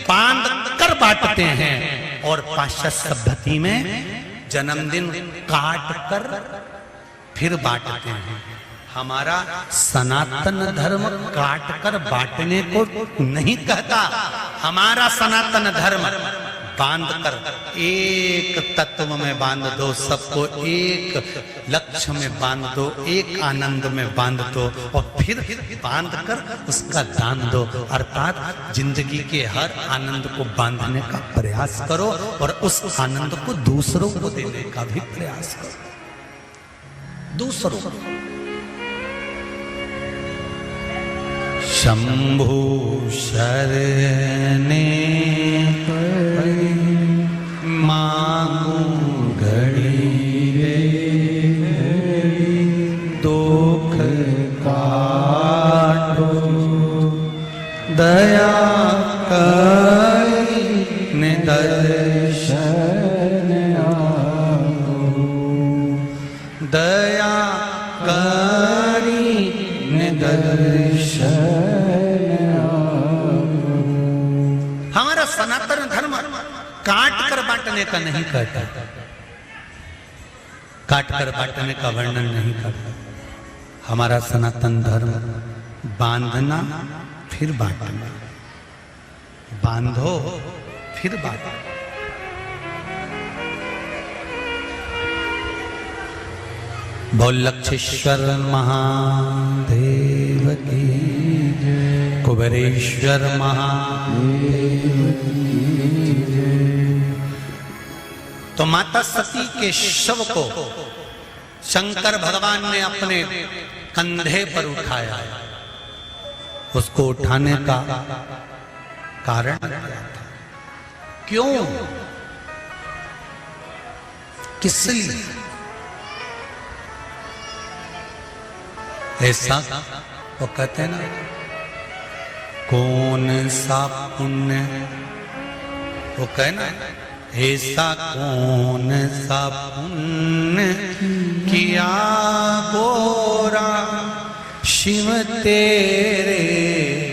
बांध कर बांटते हैं। और पाश्चात्य सभ्यता में जन्मदिन काट कर फिर बांटते हैं। हमारा सनातन धर्म काट कर बांटने को नहीं कहता। हमारा सनातन धर्म बांध कर एक तत्व में बांध दो, सबको एक लक्ष्य में बांध दो, एक आनंद में बांध दो और फिर बांध कर उसका दान दो। अर्थात जिंदगी के हर आनंद को बांधने का प्रयास करो और उस आनंद को दूसरों को देने का भी प्रयास करो। दूसरों को शंभु शरणे मांगू घड़ी दुख काटो दया करी दर्शन आओ, दया करी दर्शन। हमारा सनातन धर्म काट कर बांटने का नहीं कहता, काट कर बांटने का वर्णन नहीं करता। हमारा सनातन धर्म बांधना फिर बांटना, बांधो फिर बांटो। बोल लक्षेश्वर महादेव की, कुबेरेश्वर महादेव की। तो माता सती के शव को शंकर भगवान ने अपने कंधे पर उठाया। उसको उठाने का कारण क्यों, किस लिए? ऐसा वो कहते हैं ना, कौन सा पुण्य, वो कहना ऐसा कौन सा पुण्य किया गोरा शिव तेरे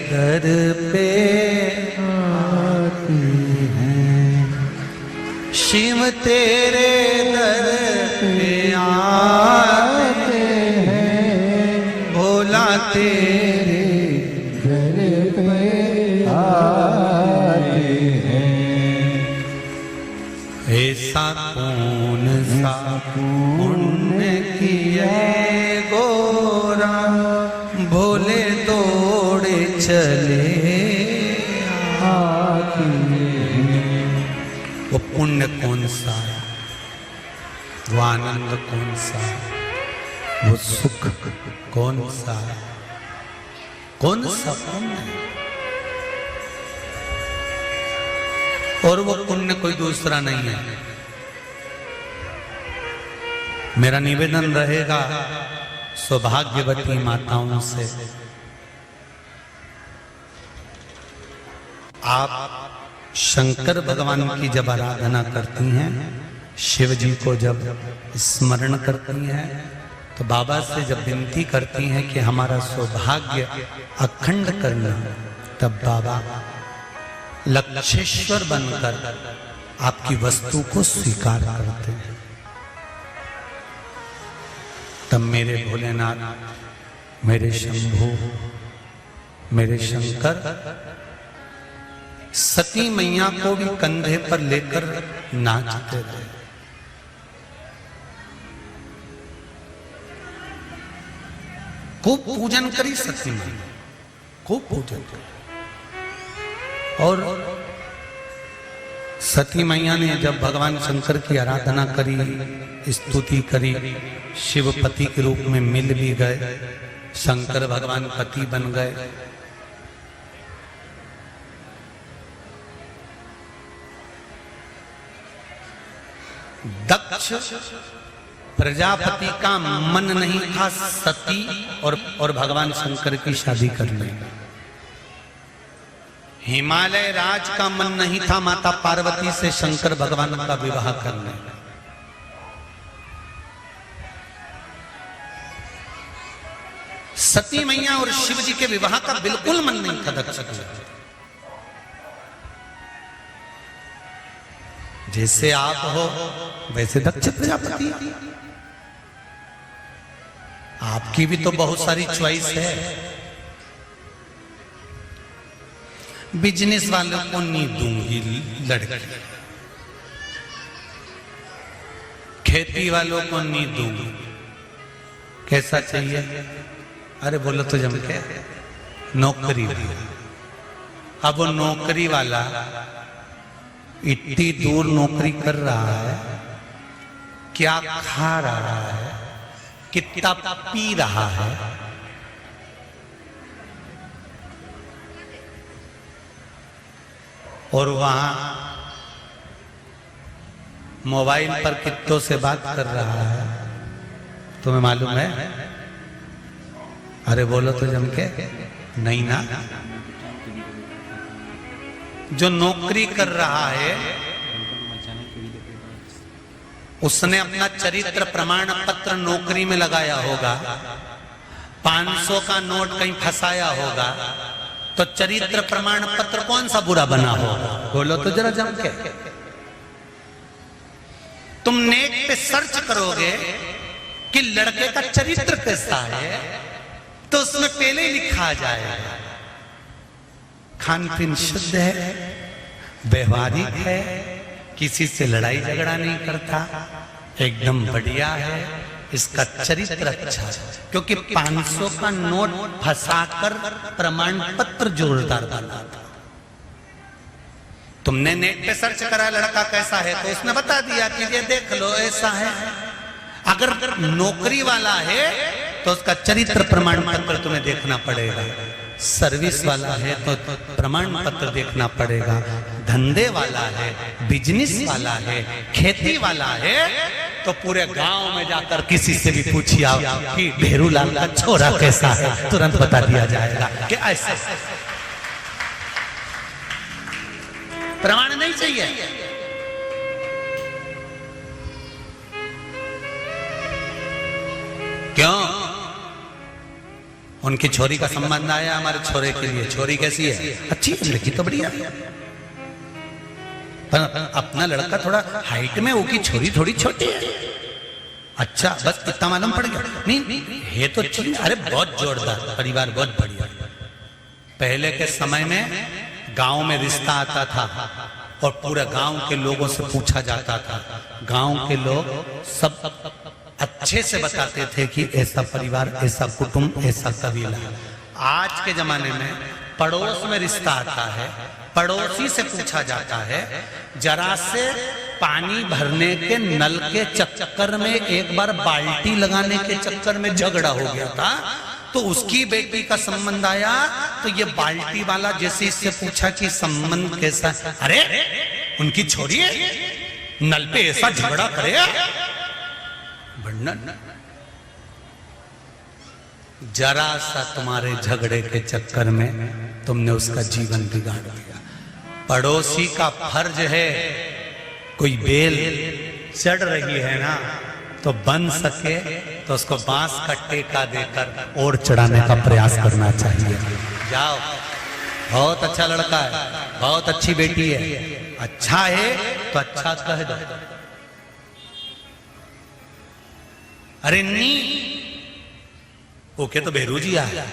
दर पे आते हैं, शिव तेरे दर पे आते हैं, भोला तेरे दर पे आते हैं। ऐसा कौन सा पुण्य किया गोरा भोले दौड़े चले आते हैं। वो पुण्य कौन सा है, वो आनंद कौन सा है, वो सुख कौन सा है, कौन सा पुण्य है? और वो पुण्य कोई दूसरा नहीं है। मेरा निवेदन रहेगा सौभाग्यवती माताओं से, आप शंकर भगवान की जब आराधना करती हैं, शिव जी को जब स्मरण करती हैं, तो बाबा से जब विनती करती हैं कि हमारा सौभाग्य अखंड करना, तब बाबा लक्षेश्वर बनकर आपकी वस्तु को स्वीकार करते हैं। तब मेरे भोलेनाथ, मेरे शंभू, मेरे शंकर सती मैया को भी कंधे पर लेकर नाचते रहे। खूब पूजन करी सती मैया, खूब पूजन करी। और सती मैया ने जब भगवान शंकर की आराधना करी, स्तुति करी, शिवपति के रूप में मिल भी गए, शंकर भगवान पति बन गए। दक्ष प्रजापति का मन नहीं था सती और भगवान शंकर की शादी करने। हिमालय राज का मन नहीं था माता पार्वती से शंकर भगवान का विवाह करने। सती मैया और शिव जी के विवाह का बिल्कुल मन नहीं था दक्ष का। जैसे आप हो वैसे दक्ष प्रजापति। आपकी भी तो बहुत सारी चॉइस है। बिजनेस वालों को नहीं दूंगी लड़की, खेती वालों को नहीं दूंगी। कैसा चाहिए? अरे बोलो तो जम के, नौकरी वाला। अब वो नौकरी वाला इतनी दूर नौकरी कर रहा है, क्या खा रहा है, कितना पी रहा है, और वहां मोबाइल पर कितनों से बात कर रहा है, तुम्हें मालूम है? अरे बोलो तो जम के, नहीं ना। जो नौकरी कर रहा है उसने अपना चरित्र प्रमाण पत्र नौकरी में लगाया होगा, 500 का नोट कहीं फंसाया होगा, तो चरित्र प्रमाण पत्र कौन सा बुरा बना होगा? बोलो तो जरा जम के। तुम नेट पे सर्च करोगे कि लड़के का चरित्र कैसा है, तो उसमें पहले ही लिखा जाएगा खान पीन शुद्ध है, व्यवहारिक है, किसी से लड़ाई झगड़ा नहीं करता, एकदम बढ़िया है, इसका चरित्र अच्छा है। क्योंकि 500 का नोट फंसाकर प्रमाण पत्र जोरदार बना था। तुमने नेट पे सर्च करा लड़का कैसा है, तो उसने बता दिया कि ये देख लो ऐसा है। अगर नौकरी वाला है तो उसका चरित्र प्रमाण पत्र तुम्हें देखना पड़ेगा, सर्विस वाला है तो प्रमाण पत्र देखना पड़ेगा, धंधे वाला है, बिजनेस वाला है, खेती वाला है, तो पूरे गांव में जाकर किसी से भी पूछिए कि भेरूलाल का छोरा कैसा है, तुरंत बता दिया जाएगा कि ऐसा। प्रमाण नहीं चाहिए। क्यों? उनकी छोरी का संबंध आया हमारे छोरे के लिए, छोरी कैसी है? अच्छी है, लड़की तो बढ़िया। पर अपना लड़का थोड़ा हाइट में, उसकी छोरी थोड़ी छोटी है। अच्छा, बस इतना मालूम पड़ गया? नहीं है तो अच्छी। अरे बहुत जोरदार परिवार, बहुत बढ़िया। पहले के समय में गांव में रिश्ता आता था और पूरे गांव के लोगों से पूछा जाता था। गांव के लोग सब अच्छे से बताते थे कि ऐसा परिवार, ऐसा कुटुंब, ऐसा कबीला। आज के जमाने में पड़ोस में रिश्ता आता है, पड़ोसी से पूछा जाता है। जरा से पानी भरने के नल के चक्कर में, एक बार बाल्टी लगाने के चक्कर में झगड़ा हो गया था, तो उसकी बेटी का संबंध आया, तो ये बाल्टी वाला जैसे इससे पूछा कि संबंध कैसा? अरे उनकी छोरी है, नल पे ऐसा झगड़ा करे। जरा सा तुम्हारे झगड़े के चक्कर में तुमने उसका जीवन बिगाड़ दिया। पड़ोसी का फर्ज है, कोई बेल चढ़ रही है ना, तो बन सके तो उसको बांस का टेका देकर और चढ़ाने का प्रयास करना चाहिए। जाओ, बहुत अच्छा लड़का है, बहुत अच्छी बेटी है, अच्छा है तो अच्छा कह दो। अरे नहीं, ओके तो बेरू जी आया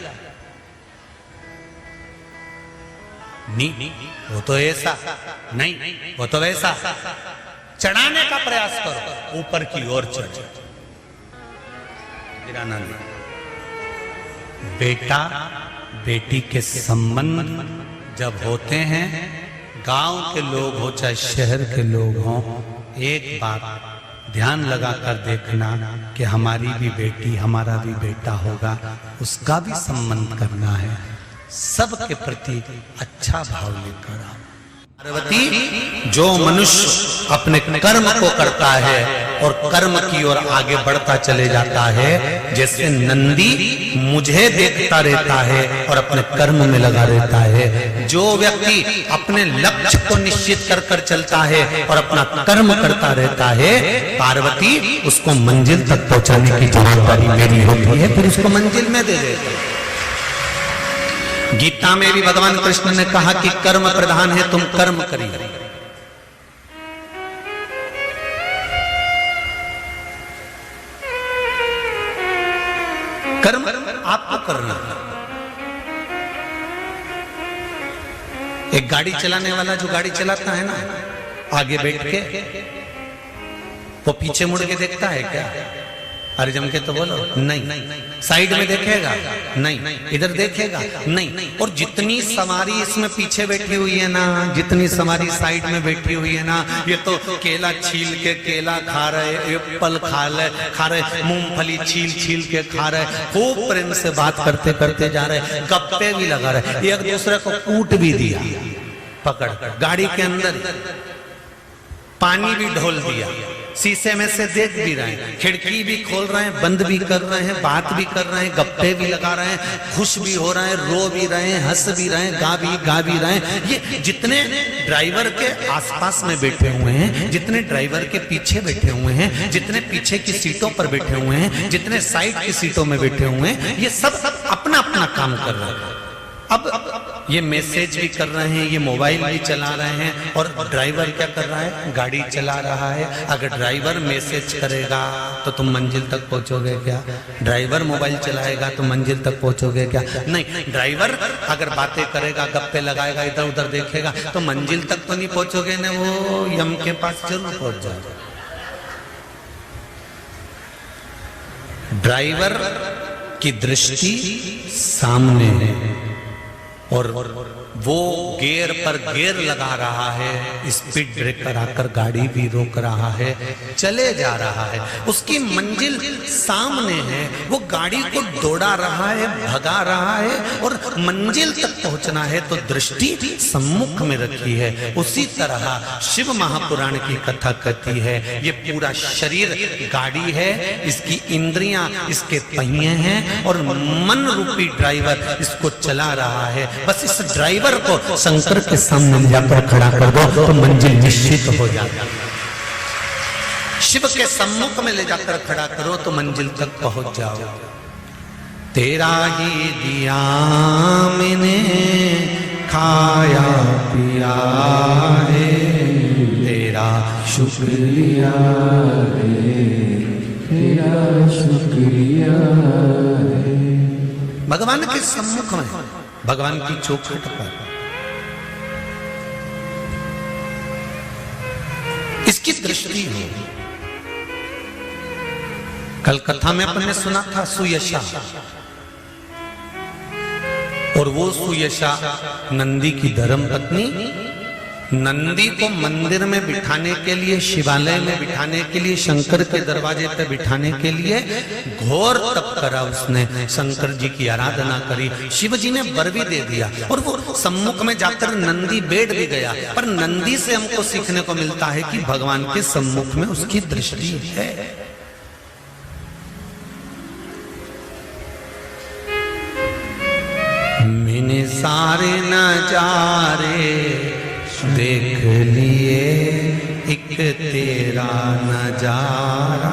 नहीं, वो तो ऐसा नहीं, वो तो वैसा। चढ़ाने का प्रयास करो, ऊपर की ओर चढ़। गिराना नहीं। बेटा बेटी के संबंध जब होते हैं, गांव के लोग हो चाहे शहर के लोग हों, एक बात ध्यान लगाकर देखना कि हमारी भी बेटी, हमारा भी बेटा होगा, उसका भी संबंध करना है। सबके प्रति अच्छा भाव लेकर आओ। पार्वती, जो मनुष्य अपने कर्म को करता है और कर्म की ओर आगे बढ़ता चले जाता है, जैसे नंदी मुझे देखता रहता है और अपने कर्म में लगा रहता है। जो व्यक्ति अपने लक्ष्य को निश्चित कर कर चलता है और अपना कर्म करता रहता है, पार्वती उसको मंजिल तक पहुंचाने की जवाबदारी मेरी होती है, फिर उसको मंजिल में दे देते हैं। गीता में भी भगवान कृष्ण ने कहा कि कर्म प्रधान है, तुम कर्म करिए। करना। एक गाड़ी चलाने वाला जो गाड़ी चलाता है ना, आगे बैठ के वो पीछे मुड़ के देखता है क्या? अरे जम के तो बोलो, नहीं। साइड में देखेगा? नहीं। इधर देखेगा? नहीं। और जितनी सवारी इसमें पीछे बैठी हुई है ना, जितनी सवारी साइड में बैठी हुई है ना, ये तो केला छील के केला खा रहे, एप्पल खा रहे, मूंगफली छील के खा रहे, खूब प्रेम से बात करते करते जा रहे, गप्पे भी लगा रहे, एक दूसरे को कूट भी दिया पकड़, गाड़ी के अंदर पानी भी ढोल दिया, शीशे में से देख भी रहे हैं, खिड़की भी खोल रहे हैं, बंद भी कर रहे हैं, बात भी कर रहे हैं, गप्पे भी लगा रहे हैं, खुश भी हो रहे हैं, रो भी रहे हैं, हंस भी रहे हैं, गा भी रहे हैं। ये जितने ड्राइवर के आसपास में बैठे हुए हैं, जितने ड्राइवर के पीछे बैठे हुए हैं, जितने पीछे की सीटों पर बैठे हुए हैं, जितने साइड की सीटों में बैठे हुए हैं, ये सब अपना अपना काम कर रहे हैं। अब ये मैसेज भी कर रहे हैं, ये मोबाइल भी चला रहे हैं, और ड्राइवर क्या कर रहा है? गाड़ी चला रहा है। अगर ड्राइवर मैसेज करेगा तो तुम मंजिल तक पहुंचोगे क्या? ड्राइवर मोबाइल चलाएगा तो मंजिल तक पहुंचोगे क्या? नहीं। ड्राइवर अगर बातें करेगा, गप्पे लगाएगा, इधर उधर देखेगा, तो मंजिल तक तो नहीं पहुंचोगे ना, वो यम के पास जरूर पहुंच जाओगे। ड्राइवर की दृष्टि सामने है, और वो गियर पर गियर लगा रहा है, स्पीड ब्रेकर आकर गाड़ी भी रोक रहा है, चले जा रहा है, उसकी मंजिल सामने है, वो गाड़ी को दौड़ा रहा है, भगा रहा है, और मंजिल तक पहुंचना है तो दृष्टि सम्मुख में रखी है। उसी तरह शिव महापुराण की कथा कहती है, ये पूरा शरीर गाड़ी है, इसकी इंद्रियां इसके पहिए हैं, और मन रूपी ड्राइवर इसको चला रहा है। बस इस ड्राइवर को शंकर के सामने जाकर खड़ा कर दो तो मंजिल निश्चित हो जाती है। शिव के सम्मुख में ले जाकर खड़ा करो तो मंजिल तक पहुंच जाओ। तेरा ही दिया मैंने खाया पिया है, तेरा शुक्रिया है, तेरा शुक्रिया है। भगवान के सम्मुख में, भगवान की चौखट पर इसकी दृष्टि हो। कल कथा में अपन ने सुना था सुयशा, और वो सुयशा नंदी की धर्म पत्नी, नंदी को मंदिर में बिठाने के लिए, शिवालय में बिठाने के लिए, शंकर के दरवाजे पे बिठाने के लिए घोर तप करा उसने, शंकर जी की आराधना करी, शिव जी ने वर भी दे दिया, और वो सम्मुख में जाकर नंदी बैठ भी गया। पर नंदी से हमको सीखने को मिलता है कि भगवान के सम्मुख में उसकी दृष्टि है। मैंने सारे नजारे देख लिए, एक तेरा नजारा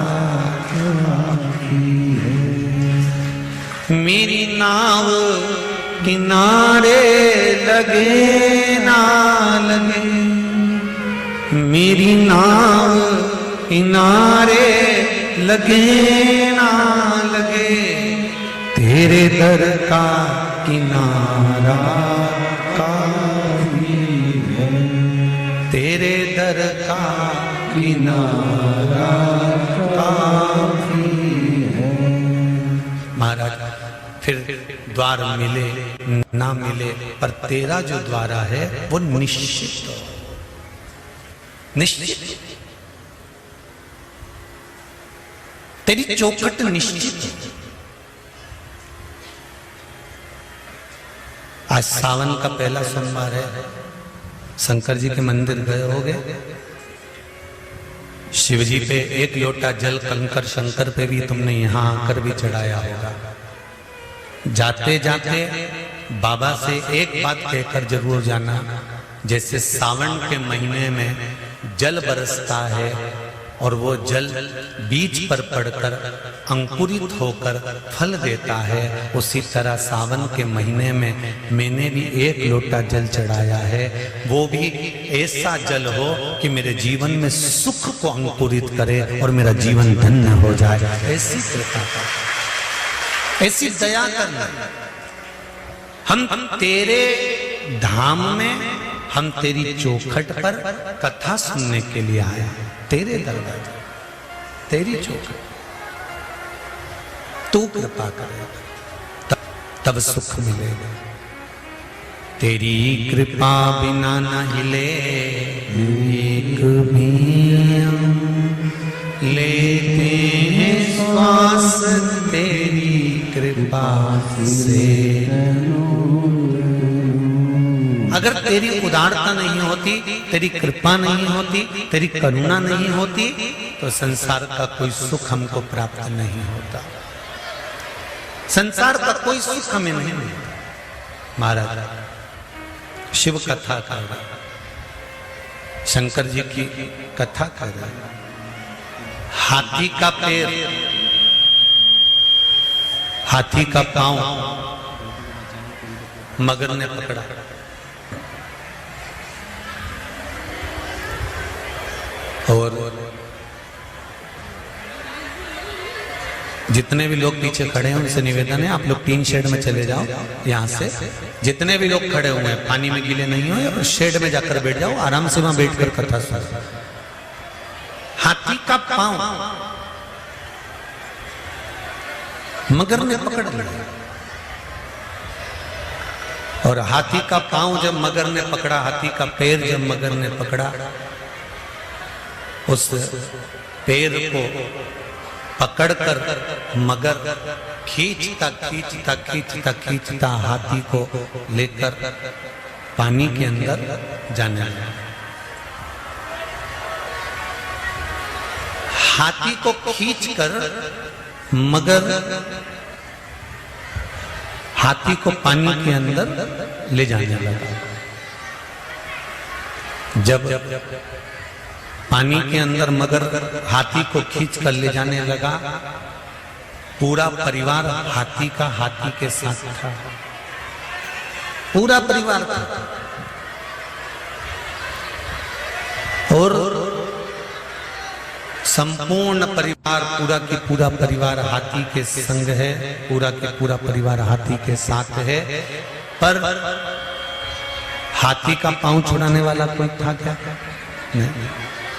मेरी नाव किनारे लगे ना लगे, मेरी नाव किनारे लगे ना लगे, तेरे दर का किनारा तेरे दर का किनारा काफी है। महाराज फिर द्वार मिले ना मिले, पर तेरा जो द्वारा है वो निश्चित निश्चित, तेरी चौखट निश्चित। आज सावन का पहला सोमवार है, शंकर जी के मंदिर गए होगे, शिव जी पे एक लोटा जल कंकर शंकर पे भी तुमने यहाँ आकर भी चढ़ाया होगा। जाते जाते बाबा से एक बात कहकर जरूर जाना, जैसे सावन के महीने में जल बरसता है और वो जल बीज पर पड़कर अंकुरित होकर फल देता है, उसी तरह सावन के महीने में मैंने भी एक लोटा जल चढ़ाया है, वो भी ऐसा जल हो कि मेरे जीवन में सुख को अंकुरित करे और मेरा जीवन धन्य हो जाए। ऐसी कृपा ऐसी दया करना। हम तेरे धाम में, हम तेरी चौखट पर कथा सुनने के लिए आए, तेरे दरबार, तेरी चौखट, तू कृपा करेगा तब सुख मिलेगा। तेरी कृपा बिना न हिले एक भी लेते हैं श्वास, तेरी कृपा से। अगर तेरी उदारता नहीं होती, तेरी कृपा नहीं होती, तेरी करुणा नहीं होती, तो संसार का कोई सुख हमको प्राप्त नहीं होता। संसार का कोई सुख हमें नहीं मिलता। महाराज शिव कथा कर रहा, शंकर जी की कथा कर रहा। हाथी का पैर, हाथी का पांव मगर ने पकड़ा। और जितने भी लोग पीछे खड़े हैं उनसे निवेदन है, आप लोग टीन शेड में चले जाओ। यहाँ से जितने भी लोग खड़े हुए हैं पानी में गीले नहीं हो, या शेड में जाकर बैठ जाओ, आराम से वहां बैठकर कथा सुनो। हाथी का पांव मगर ने पकड़ लिया, और हाथी का पांव जब मगर ने पकड़ा, हाथी का पैर जब मगर ने पकड़ा, उस पैर को पकड़कर मगर खींचता खींचता खींचता खींचता हाथी को लेकर पानी के अंदर जाने लगा। हाथी को खींचकर मगर हाथी को पानी के अंदर ले जाने लगा। जब पानी के अंदर मगर हाथी को खींच कर ले जाने लगा, पूरा परिवार हाथी का हाथी के साथ था, पूरा परिवार था। और संपूर्ण परिवार, पूरा की पूरा परिवार हाथी के संग है, पूरा के पूरा परिवार हाथी के साथ है। पर हाथी का पांव छुड़ाने वाला कोई था क्या? नहीं।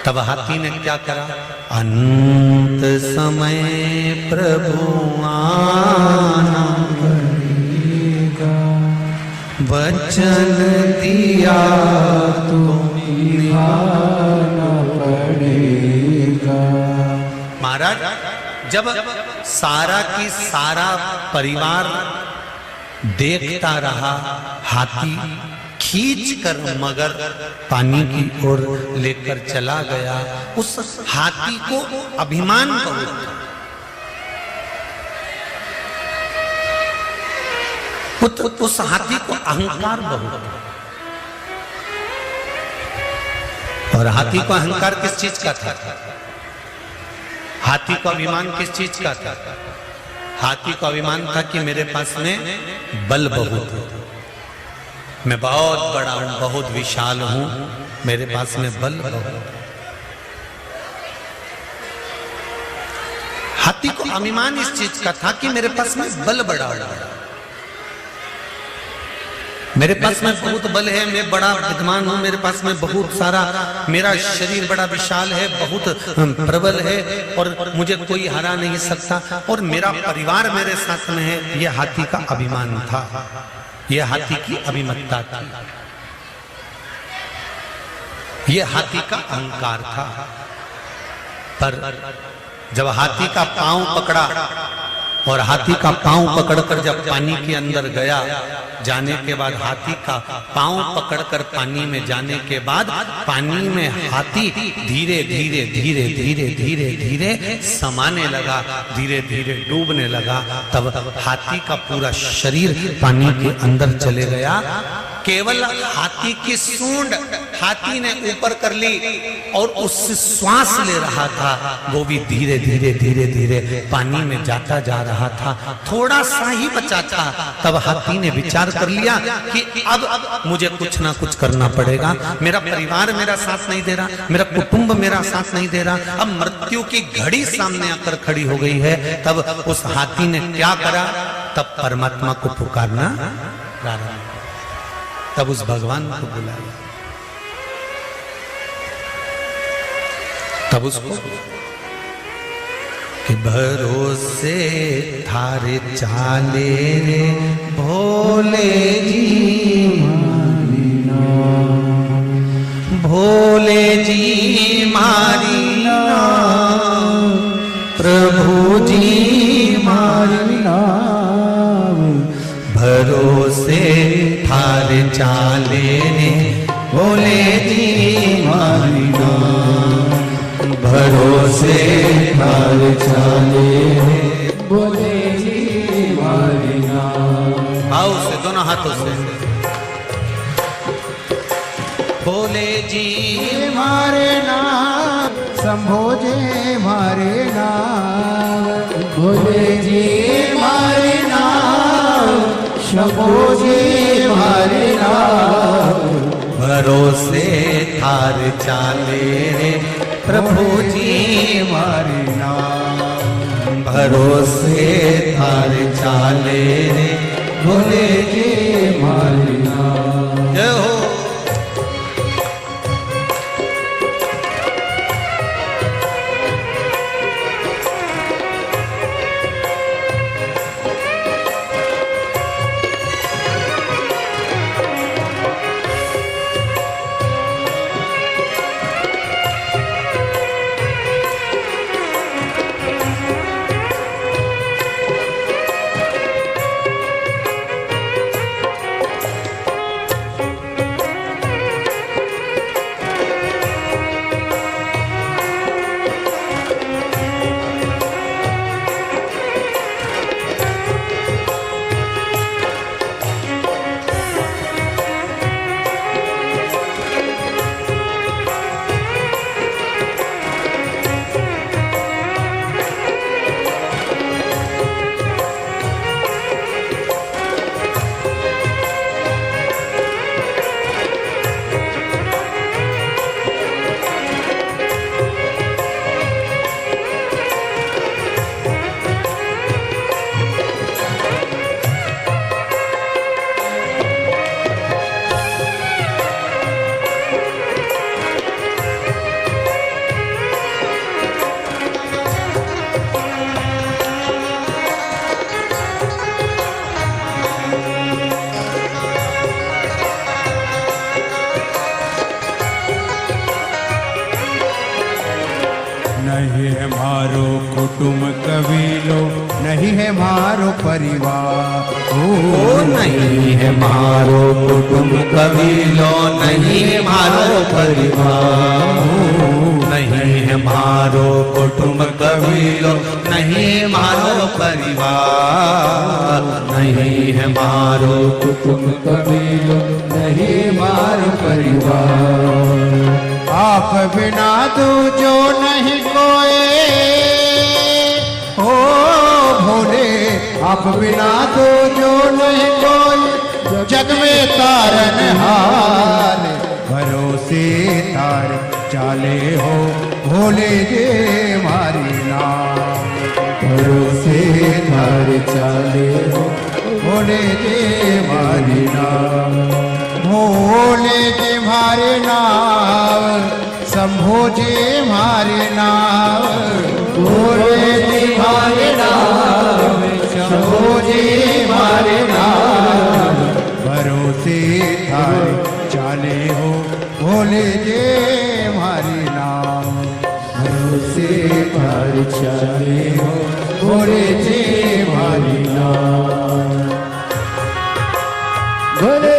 तब हाथी ने क्या करा? अंत समय प्रभु आना पड़ेगा, वचन दिया तो निभाना पड़ेगा। महाराज जब सारा की सारा परिवार देखता रहा, हाथी खींच कर मगर पानी की ओर लेकर चला गया, उस हाथी को अभिमान बहुत था, उस हाथी को अहंकार बहुत। और हाथी को अहंकार किस चीज का था? हाथी को अभिमान किस चीज का था? हाथी को अभिमान था कि मेरे पास में बल बहुत है, मैं बहुत बड़ा हूं, बहुत विशाल हूं, मेरे पास में बल बहुत। हाथी को अभिमान इस चीज का था कि मेरे पास में बल बड़ा है, मेरे पास में बहुत बल है, मैं बड़ा विद्वान हूं, मेरे पास में बहुत सारा, मेरा शरीर बड़ा विशाल है, बहुत प्रबल है, और मुझे कोई हरा नहीं सकता, और मेरा परिवार मेरे साथ में है। यह हाथी का अभिमान था, यह हाथी की अभिमतता थी, यह हाथी का अहंकार था। पर जब हाथी का पांव पकड़ा, और हाथी का पांव पकड़कर जब पानी के अंदर गया, जाने के बाद हाथी का पांव पकड़कर पानी में जाने के बाद पानी में हाथी धीरे धीरे धीरे धीरे धीरे धीरे समाने लगा, धीरे धीरे डूबने लगा। तब हाथी का पूरा शरीर पानी के अंदर चले गया, केवल हाथी की सूंड हाथी ने ऊपर कर ली, और उससे श्वास ले रहा था, वो भी धीरे धीरे धीरे धीरे पानी में जाता जा रहा था, थोड़ा सा ही बचा था। तब हाथी ने विचार कर लिया कि अब मुझे कुछ ना कुछ करना पड़ेगा, मेरा परिवार मेरा साथ नहीं दे रहा, मेरा कुटुंब मेरा साथ नहीं दे रहा, अब मृत्यु की घड़ी सामने आकर खड़ी हो गई है। तब उस हाथी ने क्या करा? तब परमात्मा को पुकारना प्रारंभ, तब उस भगवान को बुलाया, तब उसको कि भरोसे थारे चाले रे भोले जी मारी नाम, भोले जी मारी नाम, प्रभु जी मारी नाम, भरोसे थारे चाले रे भोले जी मारी नाम, भरोसे थार चाले भोले जी मारी नाम। आओ से दोनों हाथों से भोले जी मारे नाम, शंभो जी मारे नाम, भोले जी मारे नाम, शंभो जी मारे नाम, भरोसे थार चाले रे प्रभु जी मारे नाम, भरोसे थार चाले रे भोले जी मारे नाम। जय हो।
नहीं है मारो कुटुंब कबीलो, नहीं है मारो परिवार,
ओ नहीं है मारो कुटुंब कबीलो, नहीं है मारो परिवार, नहीं है मारो कुटुंब कबीलो, नहीं मारो परिवार, नहीं है मारो
कुटुंब कबीलो, नहीं मारो परिवार। आप बिना दूजो नहीं कोई, हो भोले आप बिना दूजो नहीं कोई, जग में तारन हार, भरोसे तार चाले हो भोले जे मारी नाम, भरोसे तार चाले हो भोले जे मारी नाम, भोले जे मारे नाम, शंभो जी मारे नाम, भोले जी मारे नाम, शंभो जी मारे नाम, भरोसे थारे चाले हो भोले जी मारे नाम, भरोसे थारे चाले हो भोले जी मारे नाम। भोले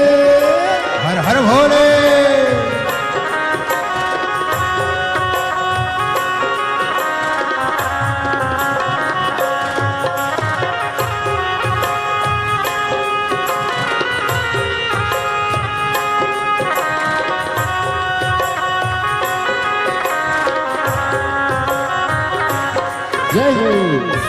हर हर भोले। जय हो।